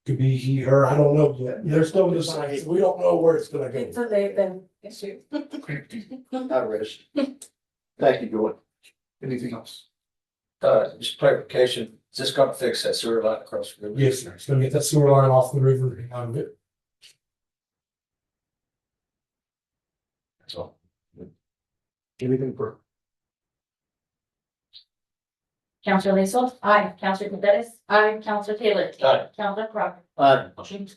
Could be he, her, I don't know yet. They're still deciding, we don't know where it's gonna go. it's a they've been issue. I rest. Thank you, Joy. Anything else? Just clarification, is this gonna fix that sewer line across the river? Yes, sir. It's gonna get that sewer line off the river and out of it. That's all. Anything for? Counselor Laceland? Aye. Counselor Cadet? Aye. Counselor Taylor? Aye. Counselor Crawford? Motion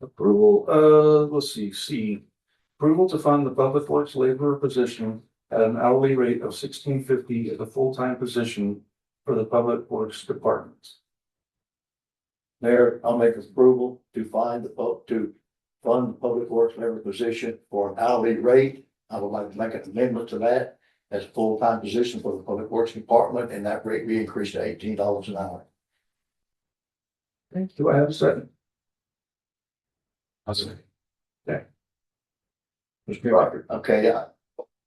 Approval, let's see, C, approval to fund the public works laborer position at an hourly rate of $16.50 at a full-time position for the public works department. Mayor, I'll make approval to fund the public works labor position for an hourly rate. I would like to make an amendment to that as a full-time position for the public works department, and that rate be increased to $18 an hour. Do I have a second? I'll say. Mr. Proctor. Okay,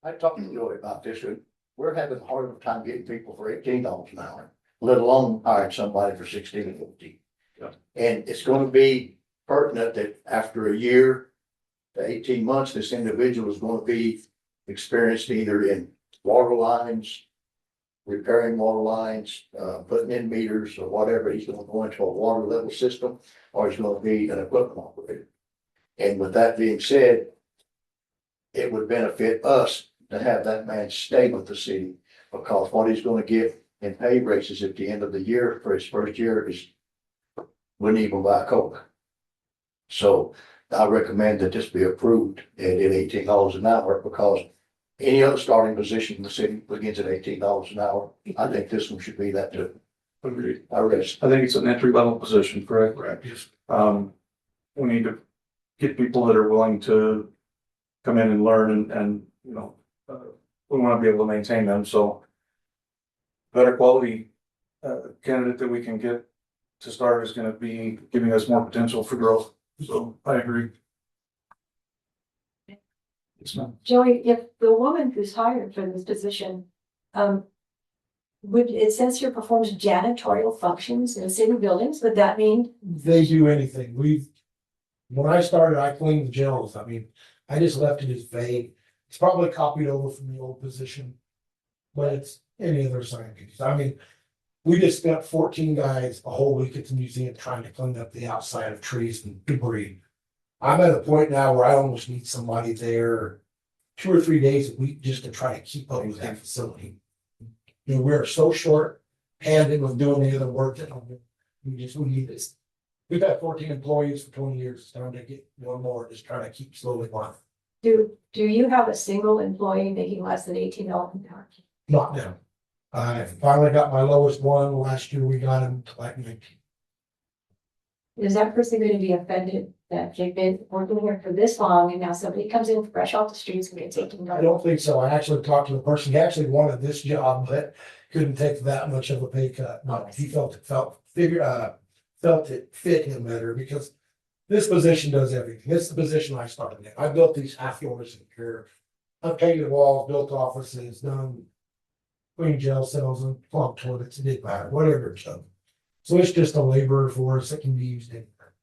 I talked to Joey about this, and we're having a hard time getting people for $18 an hour, let alone hiring somebody for $16.50. Yeah. And it's gonna be pertinent that after a year to 18 months, this individual is gonna be experienced either in water lines, repairing water lines, putting in meters or whatever. He's gonna go into a water level system, or he's gonna be an equipment operator. And with that being said, it would benefit us to have that man stay with the city, because what he's gonna get in pay raises at the end of the year for his first year is wouldn't even buy a Coke. So I recommend that this be approved at $18 an hour, because any other starting position in the city begins at $18 an hour. I think this one should be that too. Agreed. I rest. I think it's an entry level position, correct? Correct. Yes. We need to get people that are willing to come in and learn and we want to be able to maintain them, so. Better quality, candidate that we can get to start is gonna be giving us more potential for growth, so I agree. Yes, ma'am. Joey, if the woman who's hired for this position, it says here performs janitorial functions in city buildings, would that mean? They do anything. When I started, I cleaned the jails. I just left it as vague. It's probably copied over from the old position. But it's any other scientists. We just spent 14 guys a whole week at the museum trying to clean up the outside of trees and debris. I'm at a point now where I almost need somebody there 2 or 3 days a week just to try to keep up with that facility. We're so short handed with doing the other work that we need this. We've had 14 employees for 20 years. It's time to get one more, just trying to keep slowly climbing. Do you have a single employee making less than $18 an hour? Not now. I finally got my lowest one. Last year we got him to like 19. Is that person going to be offended that they've been working here for this long and now somebody comes in fresh off the streets and gets $18? I don't think so. I actually talked to the person. He actually wanted this job, but couldn't take that much of a pay cut. But he felt it fit him better because this position does everything. This is the position I started in. I built these half floors in here. I painted walls, built offices, done clean jail cells and plumbed toilets, it didn't matter, whatever it's done. So it's just a laborer for us that can be used anywhere.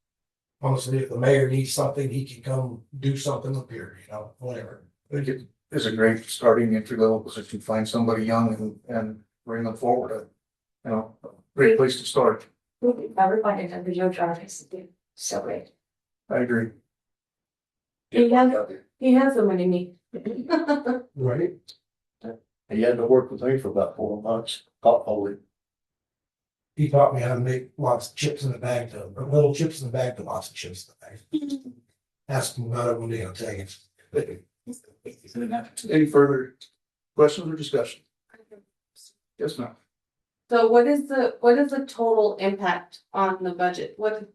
Honestly, if the mayor needs something, he can come do something up here, whatever. I think it is a great starting entry level position, find somebody young and bring them forward, great place to start. Never find it under Joe Jarvis. So great. I agree. He has the money need. Right? He had to work with me for about 4 months, holy. He taught me how to make lots of chips in the bag, or little chips in the bag to lots of chips in the bag. Ask him about it one day, I'll tell you. Any further questions or discussion? Yes, ma'am. So what is the total impact on the budget? You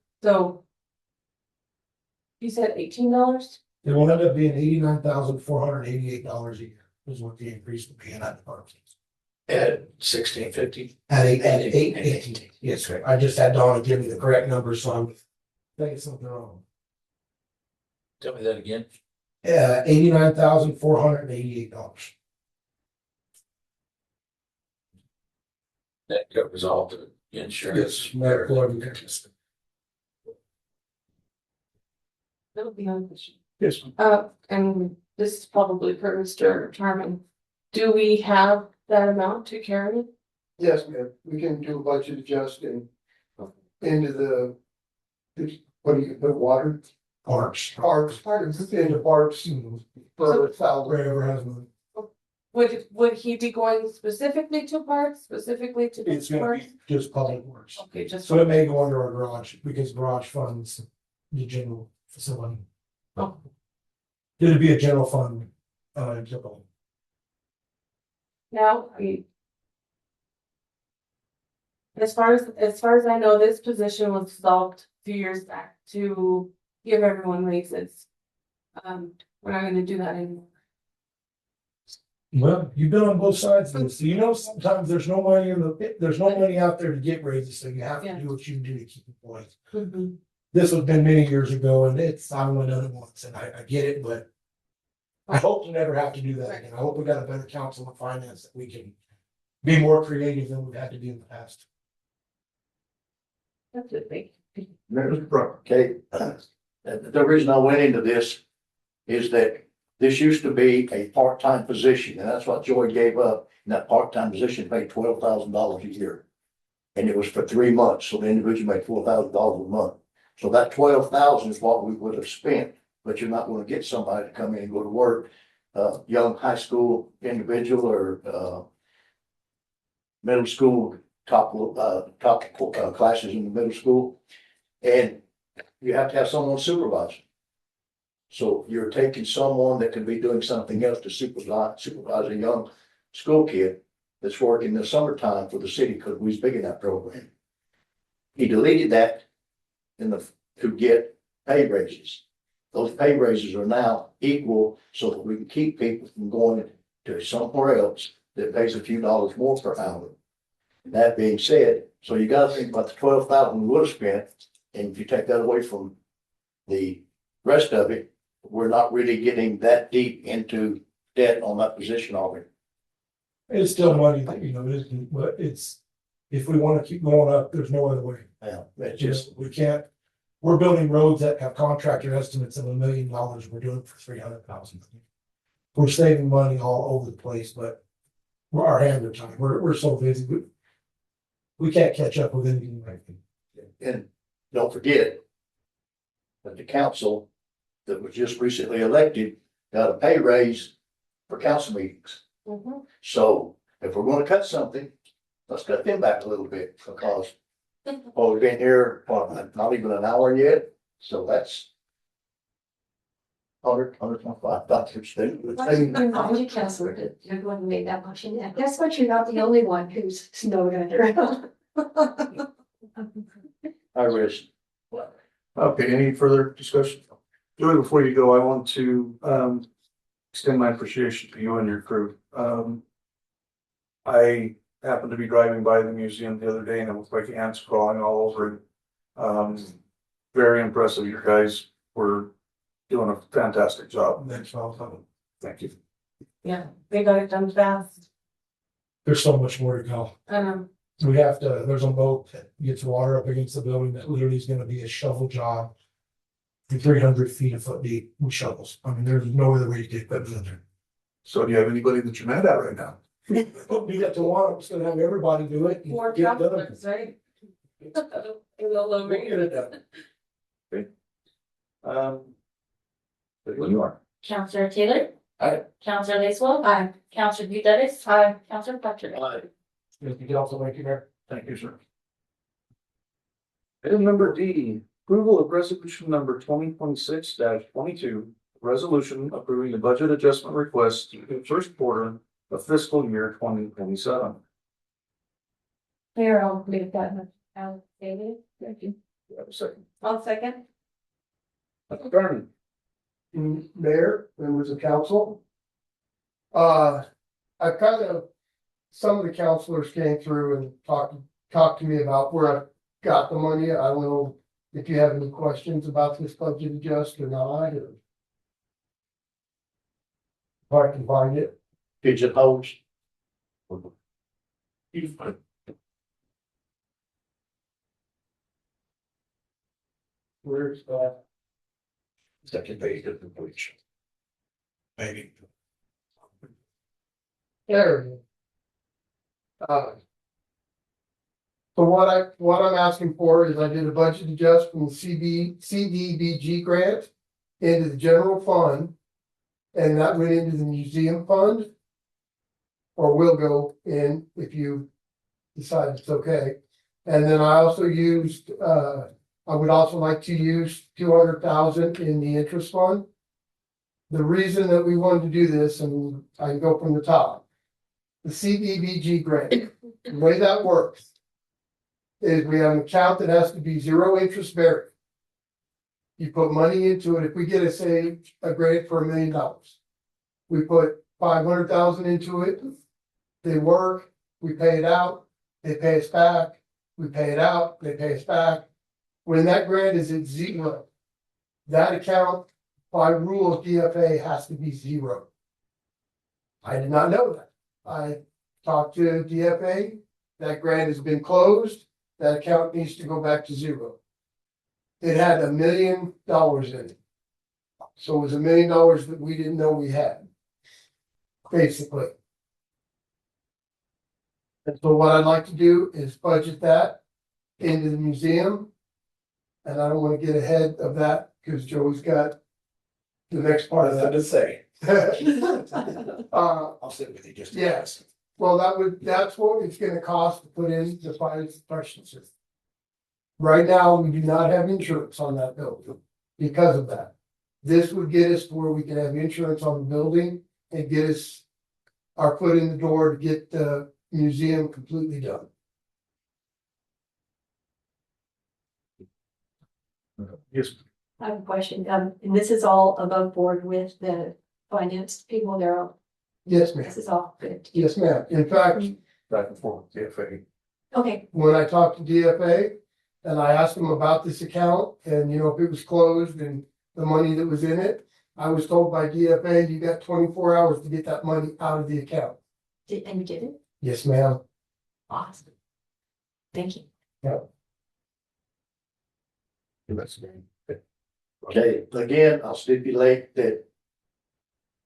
said $18? It will end up being $89,488 a year is what the increase will be in that department. At 1650. At 818. Yes, sir. I just had Donna give me the correct number, so I'm thinking something wrong. Tell me that again. $89,488. That covers all the insurance. Yes, medical, everything. That'll be on the sheet. Yes, ma'am. And this is probably for Mr. Charman. Do we have that amount to carry? Yes, ma'am, we can do a budget adjusting into the, what do you put, water? Parks. Parks, into parks for salary. Wherever has money. Would he be going specifically to parks, specifically to It's this gonna park? be just public works. Okay, just. So it may go under our garage because garage funds the general facility. Oh. It'd be a general fund, example. Now, as far as I know, this position was dissolved a few years back to give everyone raises. We're not gonna do that anymore. Well, you've been on both sides of this. So sometimes there's no money there's no money out there to get raises, so you have to do what you can do to keep employees. This has been many years ago and I only done it once and I get it, but I hope to never have to do that again. I hope we got a better council of finance that we can be more creative than we've had to do in the past. That's a big. Mr. Brown. Okay, the reason I went into this is that this used to be a part-time position, and that's what Joy gave up. And that part-time position paid $12,000 a year. And it was for 3 months, so the individual made $4,000 a month. So that 12,000 is what we would have spent, but you're not gonna get somebody to come in and go to work. Young high school individual or, middle school, top classes in the middle school. And you have to have someone supervising. So you're taking someone that can be doing something else to supervise a young school kid that's working in the summertime for the city because we was big in that program. He deleted that to get pay raises. Those pay raises are now equal so that we can keep people from going to somewhere else that pays a few dollars more per hour. That being said, so you gotta think about the 12,000 we would have spent, and if you take that away from the rest of it, we're not really getting that deep into debt on that position already. It's still money that, but if we want to keep going up, there's no other way. Yeah, it's just, We can't, we're building roads that have contractor estimates of $1 million. We're doing it for 300,000. We're saving money all over the place, but our hands are tied. We're so busy. We can't catch up with anything right now. and don't forget that the council that was just recently elected got a pay raise for council meetings. So if we're gonna cut something, let's cut them back a little bit because Well, we've been here, what, not even an hour yet, so that's. $125. Why did you cancel it? You're the one who made that motion. Yeah, guess what? You're not the only one who's snowed under. I risk. Okay, any further discussion? Joey, before you go, I want to extend my appreciation to you and your crew. I happened to be driving by the museum the other day and it was like ants crawling all over it. Very impressive. You guys were doing a fantastic job. Thanks, Al. Thank you. Yeah, they got it done fast. There's so much more to go. We have to, there's a moat that gets water up against the building that literally is gonna be a shovel job. 300 feet a foot deep with shovels. I mean, there's no other way to get that in there. So do you have anybody that you're mad at right now? We got to want, it's gonna have everybody do it. and More get it done. compliments, right? A little over We'll get here. it done. When you are. Counselor Taylor. Aye. Counselor Lacewell. Aye. Counselor Dudas. Aye. Counselor Patrick. Anything else I'll make you there? Thank you, sir. Item number D, approval of resolution number 2026-22, resolution approving the budget adjustment request for the first quarter of fiscal year 2027. Mayor, I'll make that much allocated. Thank you. Do you have a second? I'll second. Dr. Garmin. Mayor, members of council. Some of the counselors came through and talked to me about where I got the money. I don't know if you have any questions about this budget adjust or not, or if I can find it. Pigeonholes. Where's that? Second page of the page. Maybe. There it is. So what I'm asking for is I did a budget adjust from the CDBG grant into the general fund. And that went into the museum fund. Or will go in if you decide it's okay. And then I also used, I would also like to use 200,000 in the interest fund. The reason that we wanted to do this, and I can go from the top. The CDBG grant, the way that works. Is we have an account that has to be zero interest bearing. You put money into it, if we get a grant for $1 million. We put 500,000 into it. They work, we pay it out, they pay us back, we pay it out, they pay us back. When that grant is at zero, that account by rule of DFA has to be zero. I did not know that. I talked to DFA, that grant has been closed, that account needs to go back to zero. It had $1 million in it. So it was $1 million that we didn't know we had. Basically. And so what I'd like to do is budget that into the museum. And I don't want to get ahead of that because Joey's got the next part of that to say. I'll sit with you just. Yes. Well, that's what it's gonna cost to put in the fire suppression system. Right now, we do not have insurance on that building because of that. This would get us to where we can have insurance on the building and get us our foot in the door to get the museum completely done. Yes, I have a question. And this is all above board with the finance people. They're all, Yes, ma'am. this is all good. Yes, ma'am. In fact, back and forth, DFA. Okay, when I talked to DFA and I asked them about this account and, you know, if it was closed and the money that was in it, I was told by DFA, you got 24 hours to get that money out of the account. and you did it? Yes, ma'am. Awesome. Thank you. Okay, again, I'll stipulate that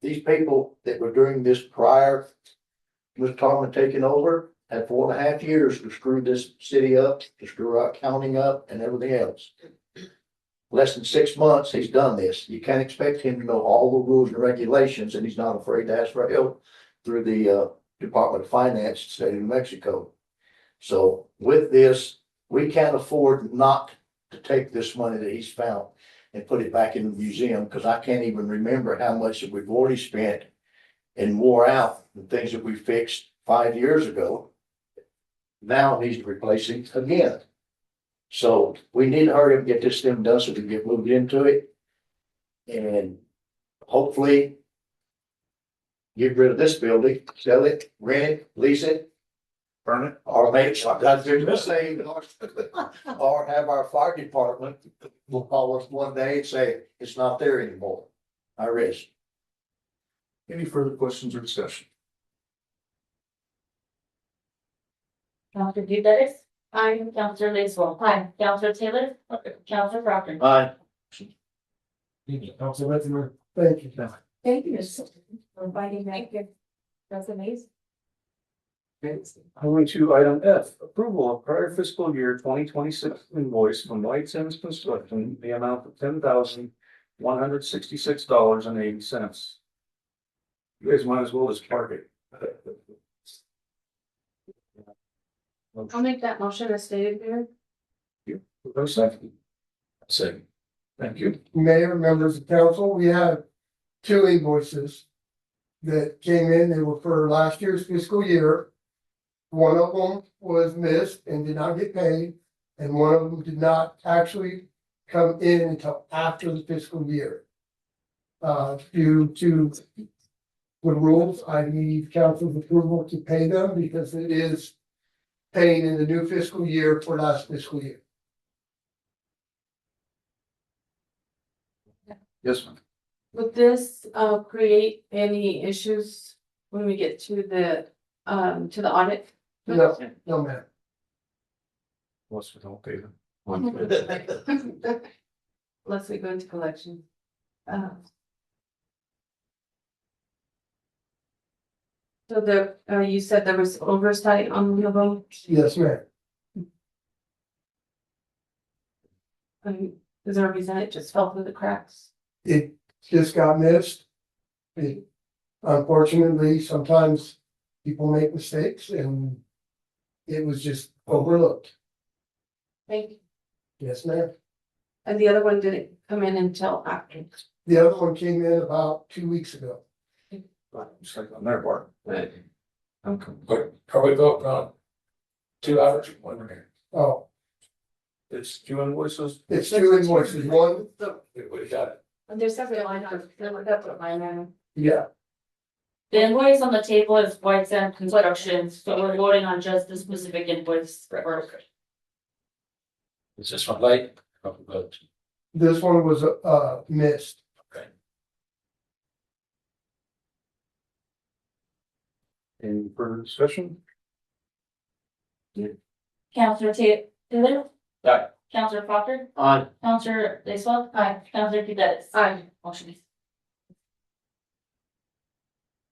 these people that were doing this prior with Carmen taking over had 4.5 years to screw this city up, to screw our counting up and everything else. Less than 6 months, he's done this. You can't expect him to know all the rules and regulations, and he's not afraid to ask for help through the Department of Finance, state of New Mexico. So with this, We can't afford not to take this money that he's found and put it back in the museum, because I can't even remember how much that we've already spent and wore out the things that we fixed 5 years ago. Now it needs replacing again. So we need to hurry up and get this thing done so we can get moved into it. And hopefully get rid of this building, sell it, rent it, lease it, Burn it. or make, that's the same, or have our fire department will call us one day and say, it's not there anymore. I risk. Any further questions or discussion? Counselor Dudas? Aye. Counselor Lacewell? Aye. Counselor Taylor? Counselor Proctor? Aye. Council Redditor. Thank you. Thank you for inviting back your resumes. Going to item F, approval of prior fiscal year 2026 invoice from White Sands Construction, the amount of $10,166.80. You guys might as well just park it. I'll make that motion as stated here. No second. Second. Thank you. Mayor, members of council, we have 2 invoices that came in. They were for last year's fiscal year. One of them was missed and did not get paid, and one of them did not actually come in until after the fiscal year. Due to the rules, I need council's approval to pay them because it is paying in the new fiscal year for last fiscal year. Yes, ma'am. Would this create any issues when we get to the audit? No, no, ma'am. Unless we don't pay them. Unless we go into collection. So you said there was oversight on one of them. Yes, ma'am. Is there a reason it just fell through the cracks? It just got missed. Unfortunately, sometimes people make mistakes and it was just overlooked. Thank you. Yes, ma'am. And the other one didn't come in until after. The other one came in about 2 weeks ago. Just like on their part. Okay. But are we voting on 2 hours? One minute. Oh, It's 2 invoices. it's 2 invoices. One, We got it. And there's separate line items, there were separate line items. yeah, The invoice on the table is White Sand Construction, so we're voting on just the specific invoice. Is this one late? Probably vote. this one was missed. Okay. Any further discussion? Counselor Taylor? Aye. Counselor Proctor? Aye. Counselor Lacewell? Aye. Counselor Dudas? Aye. Motion is.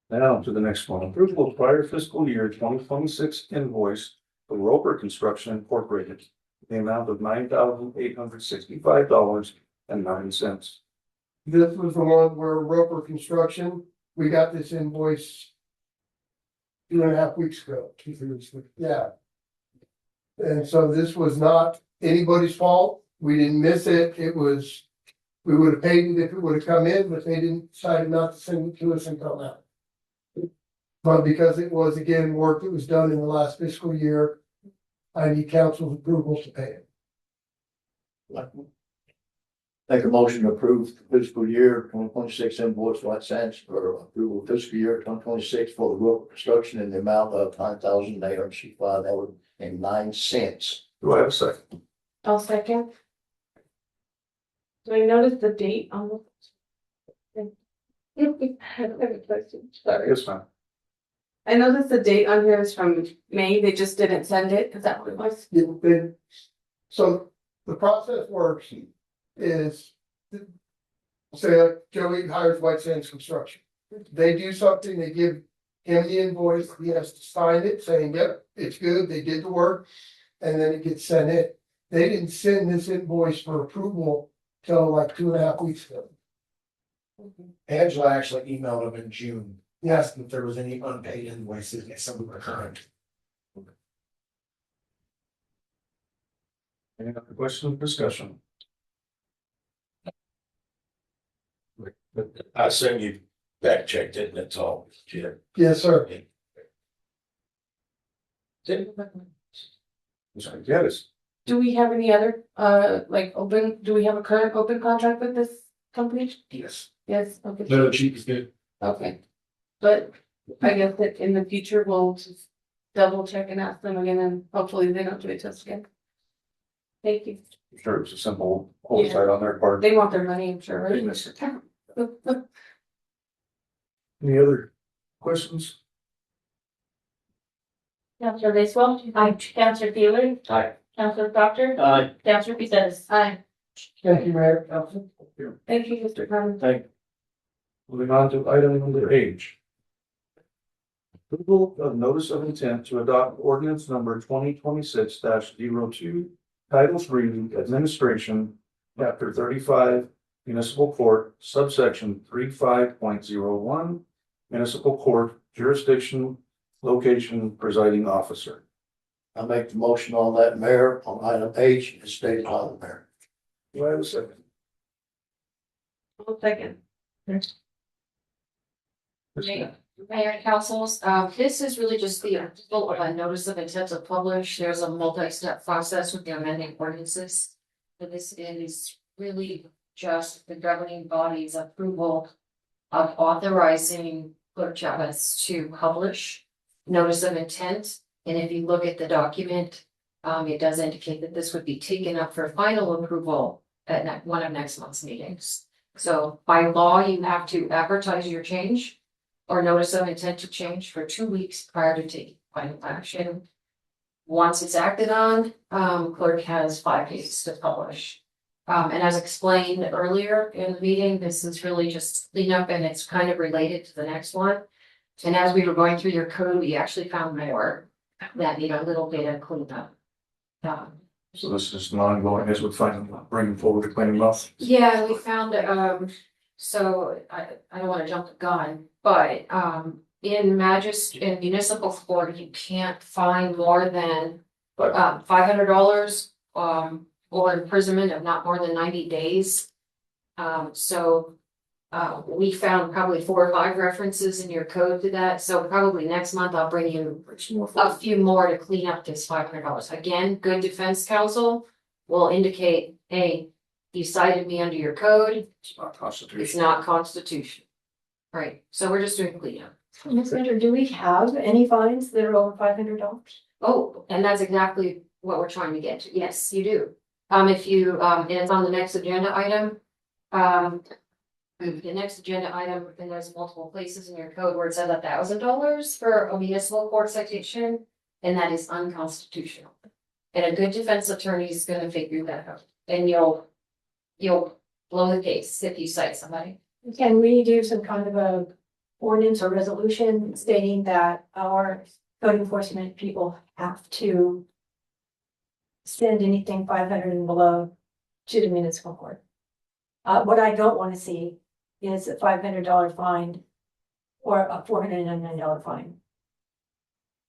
Now to the next one, approval of prior fiscal year 2026 invoice for Roper Construction Incorporated. The amount of $9,865.09. This was the one where Roper Construction, we got this invoice 2.5 weeks ago. 2, 3 weeks ago. Yeah. And so this was not anybody's fault. We didn't miss it. It was, we would have paid it if it would have come in, but they didn't decide not to send it to us until now. But because it was, again, work that was done in the last fiscal year, I need council's approval to pay it. Make a motion to approve the fiscal year 2026 invoice White Sands for approval of fiscal year 2026 for the road construction in the amount of $9,865.09. Do I have a second? I'll second. Do I notice the date on the? I have a question, sorry. Yes, ma'am. I noticed the date on here is from May, they just didn't send it, is that what it was? So the process works is, say like Joey hires White Sands Construction. They do something, they give him the invoice, he has to sign it saying, yep, it's good, they did the work. And then it gets sent in. They didn't send this invoice for approval till like 2.5 weeks ago. Angela actually emailed him in June, Yes, asking if there was any unpaid invoices, and some were current. Any other questions or discussion? I assume you back checked it and it's all legit. Yes, sir. Mr. Geddes. Do we have any other, do we have a current open contract with this company? Yes. Yes, okay. The cheap is good. Okay. But I guess that in the future, we'll just double check and ask them again, and hopefully they don't do it to us again. Thank you. Sure, it was a simple oversight on their part. They want their money, I'm sure, right? Yes. Any other questions? Counselor Lacewell. Aye. Counselor Taylor. Aye. Counselor Proctor. Aye. Counselor Pistows. Aye. Thank you, Mayor. Council. Thank you, Mr. Carmen. Thank you. Moving on to item number 8. Approval of notice of intent to adopt ordinance number 2026-02, titles reading administration, chapter 35, municipal court, subsection 35.01, municipal court, jurisdiction, location, presiding officer. I make the motion on that, Mayor, on item H, as stated by the mayor. Do I have a second? One second. Mayor and councils, this is really just the approval of a notice of intent to publish. There's a multi-step process with the amending ordinances. So this is really just the governing body's approval of authorizing Clerk Chavez to publish notice of intent. And if you look at the document, it does indicate that this would be taken up for final approval at one of next month's meetings. So by law, you have to advertise your change or notice of intent to change for 2 weeks prior to taking final action. Once it's acted on, clerk has 5 days to publish. And as explained earlier in the meeting, this is really just cleanup and it's kind of related to the next one. And as we were going through your code, we actually found more that need a little bit of cleanup. So this is an ongoing, as we're bringing forward the claim month. Yeah, we found, so I don't wanna jump the gun, but, in in municipal court, you can't fine more than, $500, or imprisonment of not more than 90 days. We found probably 4 or 5 references in your code to that, so probably next month I'll bring you a few more to clean up this $500. Again, good defense counsel will indicate, hey, you cited me under your code, It's not it's constitutional. not constitutional. Right, so we're just doing cleanup. Ms. Winter, do we have any fines that are over $500? Oh, and that's exactly what we're trying to get to. Yes, you do. If you, and it's on the next agenda item. The next agenda item, and there's multiple places in your code where it says $1,000 for a municipal court citation, and that is unconstitutional. And a good defense attorney is gonna figure that out, and you'll blow the case if you cite somebody. Can we do some kind of a ordinance or resolution stating that our code enforcement people have to send anything 500 and below to the municipal court? What I don't want to see is a $500 fine or a $499 fine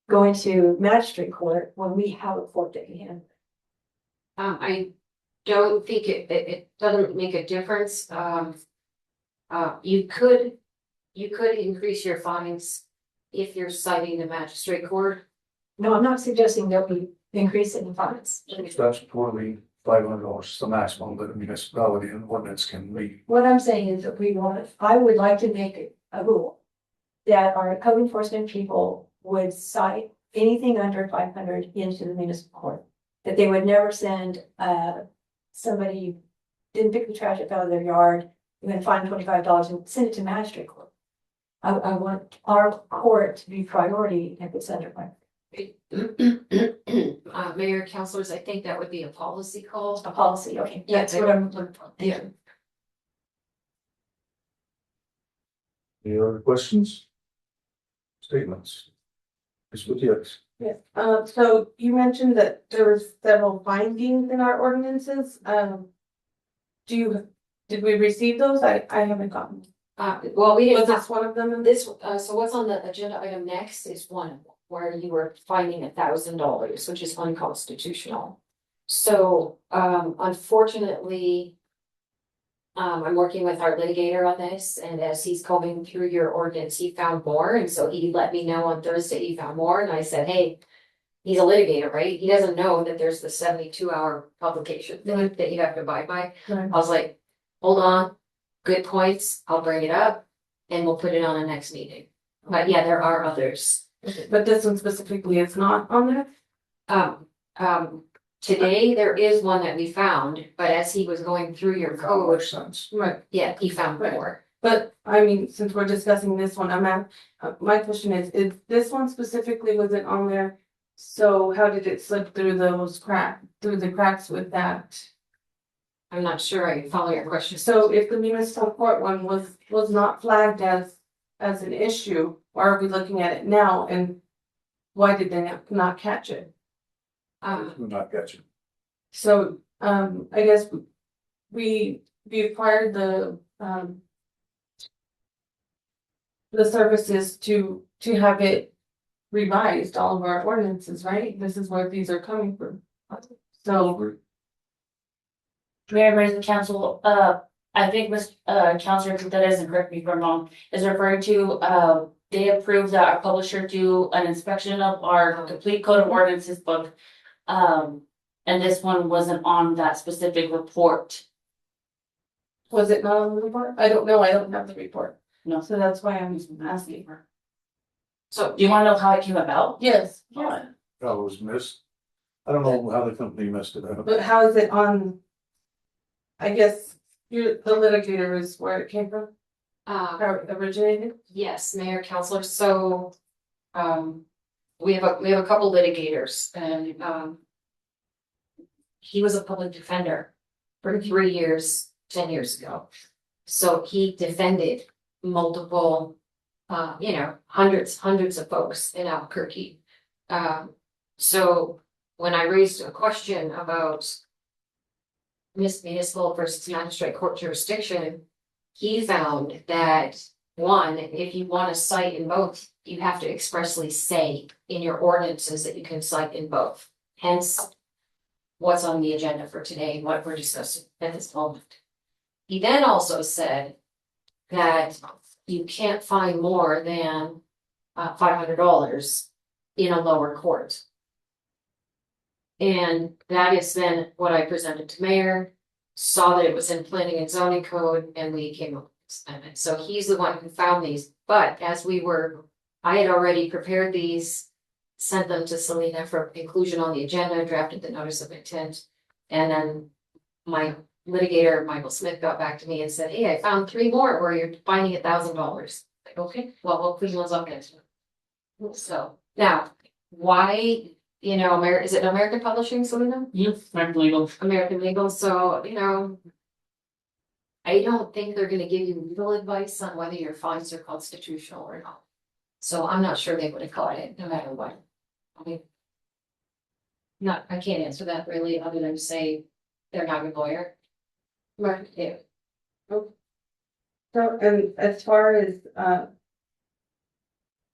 going to magistrate court when we have a court that can handle it. I don't think it doesn't make a difference. You could increase your fines if you're citing the magistrate court. No, I'm not suggesting that we increase it in fines. Statutorily, $500 the maximum that a municipality and ordinance can meet. What I'm saying is that I would like to make a rule that our code enforcement people would cite anything under 500 into the municipal court. That they would never send, somebody didn't pick the trash up out of their yard, you're gonna fine $25 and send it to magistrate court. I want our court to be priority if it's under 500. Mayor, councilors, I think that would be a policy call. A policy, okay, Yeah, that's what I'm looking for. Yeah. Any other questions? Statements? Ms. Gutierrez. Yes, so you mentioned that there was several findings in our ordinances, did we receive those? I haven't gotten. Well, we Was didn't, this one of them in this, so what's on the agenda item next is one where you were finding $1,000, which is unconstitutional. So, unfortunately, I'm working with our litigator on this, and as he's combing through your ordinance, he found more, and so he let me know on Thursday he found more, and I said, hey, he's a litigator, right? He doesn't know that there's the 72-hour publication thing that you have to abide by. Right. I was like, hold on, good points, I'll bring it up, and we'll put it on the next meeting. But yeah, there are others. But this one specifically is not on there? Today, there is one that we found, but as he was going through your code, Right. yeah, he found Right. more. But I mean, since we're discussing this one, my question is this one specifically wasn't on there? So how did it slip through the cracks with that? I'm not sure I follow your question. So if the municipal court one was not flagged as an issue, why are we looking at it now and why did they not catch it? We're not catching. So, I guess we acquired the services to have it revised, all of our ordinances, right? This is where these are coming from. So, Mayor, members of the council, I think Councilor Contreras, and correct me if I'm wrong, is referring to, they approved that our publisher do an inspection of our complete code of ordinances book. And this one wasn't on that specific report. was it not on the report? I don't know, I don't have the report. No. So that's why I'm asking her. So Do you wanna know how it came about? Yes, Yeah. That was missed. I don't know how the company messed it up. but how is it on? I guess the litigator is where it came from, how it originated? yes, Mayor, Counselor, so, we have a couple litigators, and, he was a public defender for 3 years, 10 years ago. So he defended multiple, hundreds of folks in Albuquerque. So when I raised a question about municipal versus magistrate court jurisdiction, he found that, one, if you want to cite in both, you have to expressly say in your ordinances that you can cite in both. Hence, what's on the agenda for today, what we're discussing at this moment. He then also said that you can't find more than $500 in a lower court. And that is then what I presented to mayor, saw that it was in planning and zoning code, and we came up with this amendment. So he's the one who found these, but I had already prepared these, sent them to Selena for inclusion on the agenda, drafted the notice of intent. And then my litigator, Michael Smith, got back to me and said, hey, I found 3 more where you're finding $1,000. Like, okay, well, we'll clean those up next time. So now, why, is it American Publishing, Selena? Yes, American Legal. American Legal, so, I don't think they're gonna give you legal advice on whether your fines are constitutional or not. So I'm not sure they would have caught it, no matter what. I can't answer that really, other than to say they're not a lawyer. Right. Yeah. So, and as far as,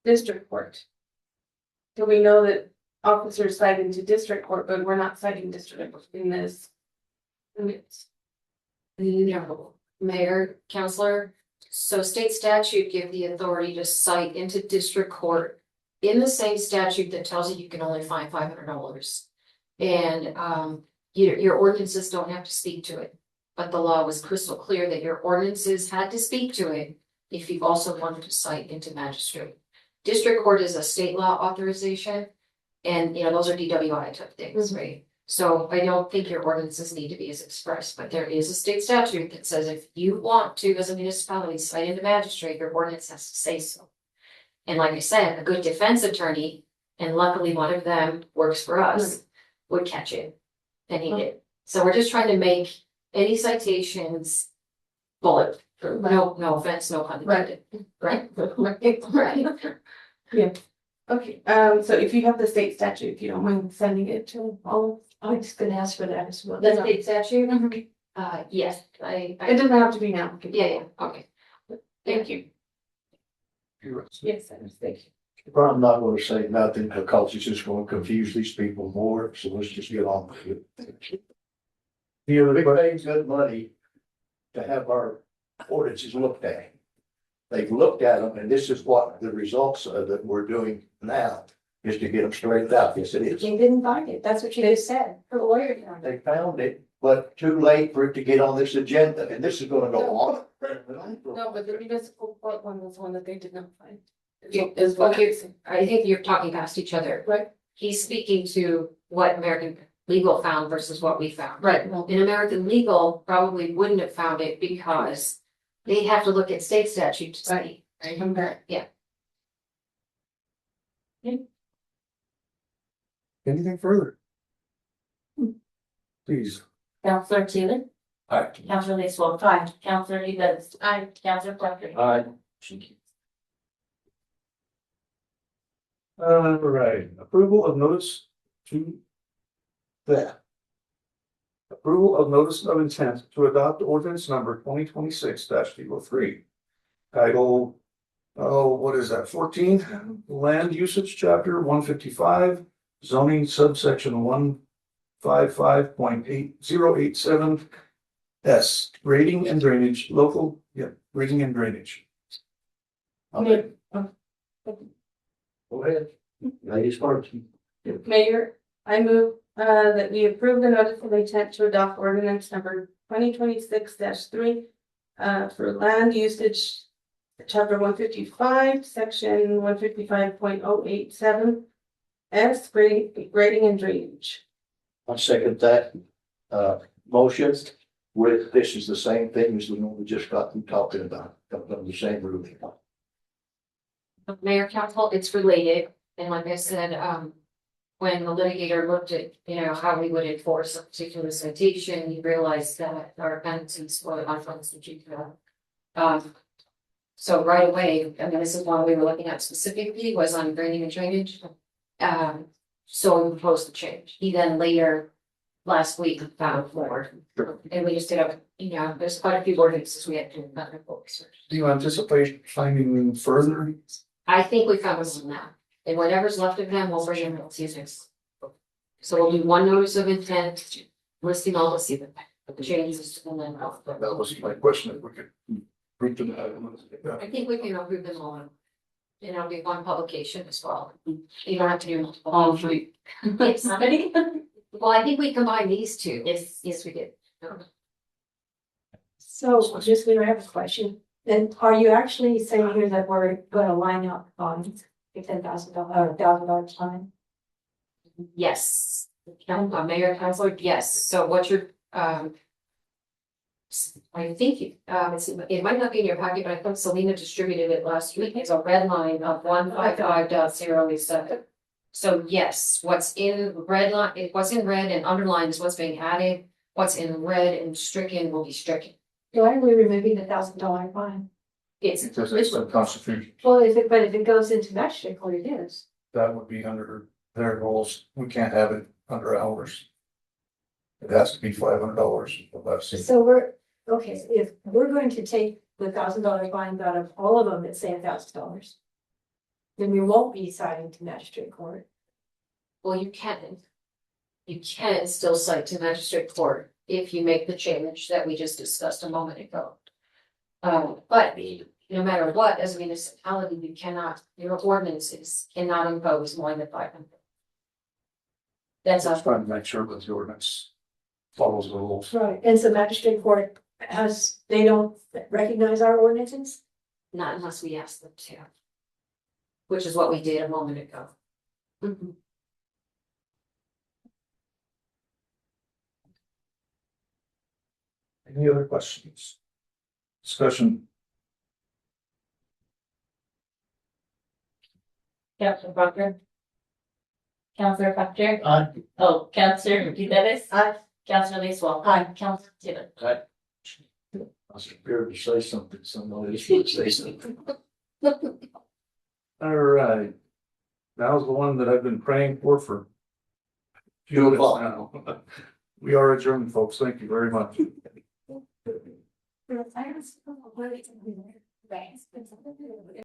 district court. Do we know that officers cite into district court, but we're not citing district court in this? No, mayor, counselor, so state statute give the authority to cite into district court in the same statute that tells you can only fine $500. And, your ordinances don't have to speak to it. But the law was crystal clear that your ordinances had to speak to it if you also wanted to cite into magistrate. District court is a state law authorization, and those are DWI type things, right? So I don't think your ordinances need to be as express, but there is a state statute that says if you want to, as a municipality, cite into magistrate, your ordinance has to say so. And like I said, a good defense attorney, and luckily one of them works for us, would catch it. And he did. So we're just trying to make any citations bullet, no offense, no pun intended. Right? Right. Yeah. Okay, so if you have the state statute, if you don't mind sending it to all, I'm just gonna ask for that as well. The state statute? Yes, it doesn't have to be now. yeah, okay. Thank you. You're right. Yes, I understand. I'm not gonna say nothing because it's just gonna confuse these people more, so let's just get on with it. Any other We questions? pay good money to have our ordinances looked at. They've looked at them, and this is what the results that we're doing now, is to get them straightened out. Yes, it is. They didn't find it. That's what you just said. The lawyer found it. They found it, but too late for it to get on this agenda, and this is gonna go on. No, but the municipal court one was one that they did not find. Is what you're, I think you're talking past each other. Right. He's speaking to what American Legal found versus what we found. Right. And American Legal probably wouldn't have found it because they have to look at state statute to see. Right. Okay. Yeah. Anything further? Please. Counselor Taylor, Aye. Counselor Lacewell. Aye. Counselor Lee. Aye. Counselor Proctor. Aye. All right, approval of notice to that. Approval of notice of intent to adopt ordinance number 2026-03. Title, what is that, 14? Land usage chapter 155, zoning subsection 155.8087 S, grading and drainage, local, grading and drainage. Okay. Go ahead. Ladies first. Mayor, I move that we approve the notice of intent to adopt ordinance number 2026-3 for land usage, chapter 155, section 155.087 S, grading and drainage. I second that, motion with, this is the same thing as the one we just got through talking about, the same ruling. Mayor, council, it's related, and like I said, when the litigator looked at, how we would enforce a particular citation, he realized that our penalties were unconstitutional. So right away, this is one we were looking at specifically, was on grading and drainage. So we proposed the change. He then later, last week, found more, and we just did there's quite a few ordinances we had to do another book search. Do you anticipate finding further? I think we found this now, and whatever's left of them, we'll bring in seasons. So we'll do one notice of intent, listing all the changes, and then. That was my question, if we could group them out. I think we can approve them all. And it'll be one publication as well. You don't have to do all three. Yes. Well, I think we combined these two. Yes, we did. So just we have a question. Then are you actually saying here that we're gonna line up bonds, $10,000 or $1,000 fine? Yes. Mayor, Councilor, yes. So what you're, I think, it might not be in your packet, but I think Selena distributed it last week. It's a red line of 155.087. So yes, what's in red and underlined is what's being added. What's in red and stricken will be stricken. Why are we removing the $1,000 fine? Because it's unconstitutional. Well, if it goes into magistrate court, it is. That would be under their rules. We can't have it under ours. It has to be $500. So if we're going to take the $1,000 fine out of all of them that say $1,000. Then we won't be citing to magistrate court. Well, you can. You can still cite to magistrate court if you make the change that we just discussed a moment ago. But no matter what, as a municipality, you cannot, your ordinances cannot impose more than 500. That's Just us. trying to make sure that the ordinance follows the rules. Right. And so magistrate court they don't recognize our ordinances? Not unless we ask them to. Which is what we did a moment ago. Any other questions? Discussion. Counselor Proctor. Counselor Proctor. Aye. Oh, Counselor Davis. Aye. Counselor Lacewell. Aye. Counselor Taylor. I was prepared to say something, somebody else would say something. All right. Now's the one that I've been praying for. 2 minutes o'clock. now. We are adjourned, folks. Thank you very much.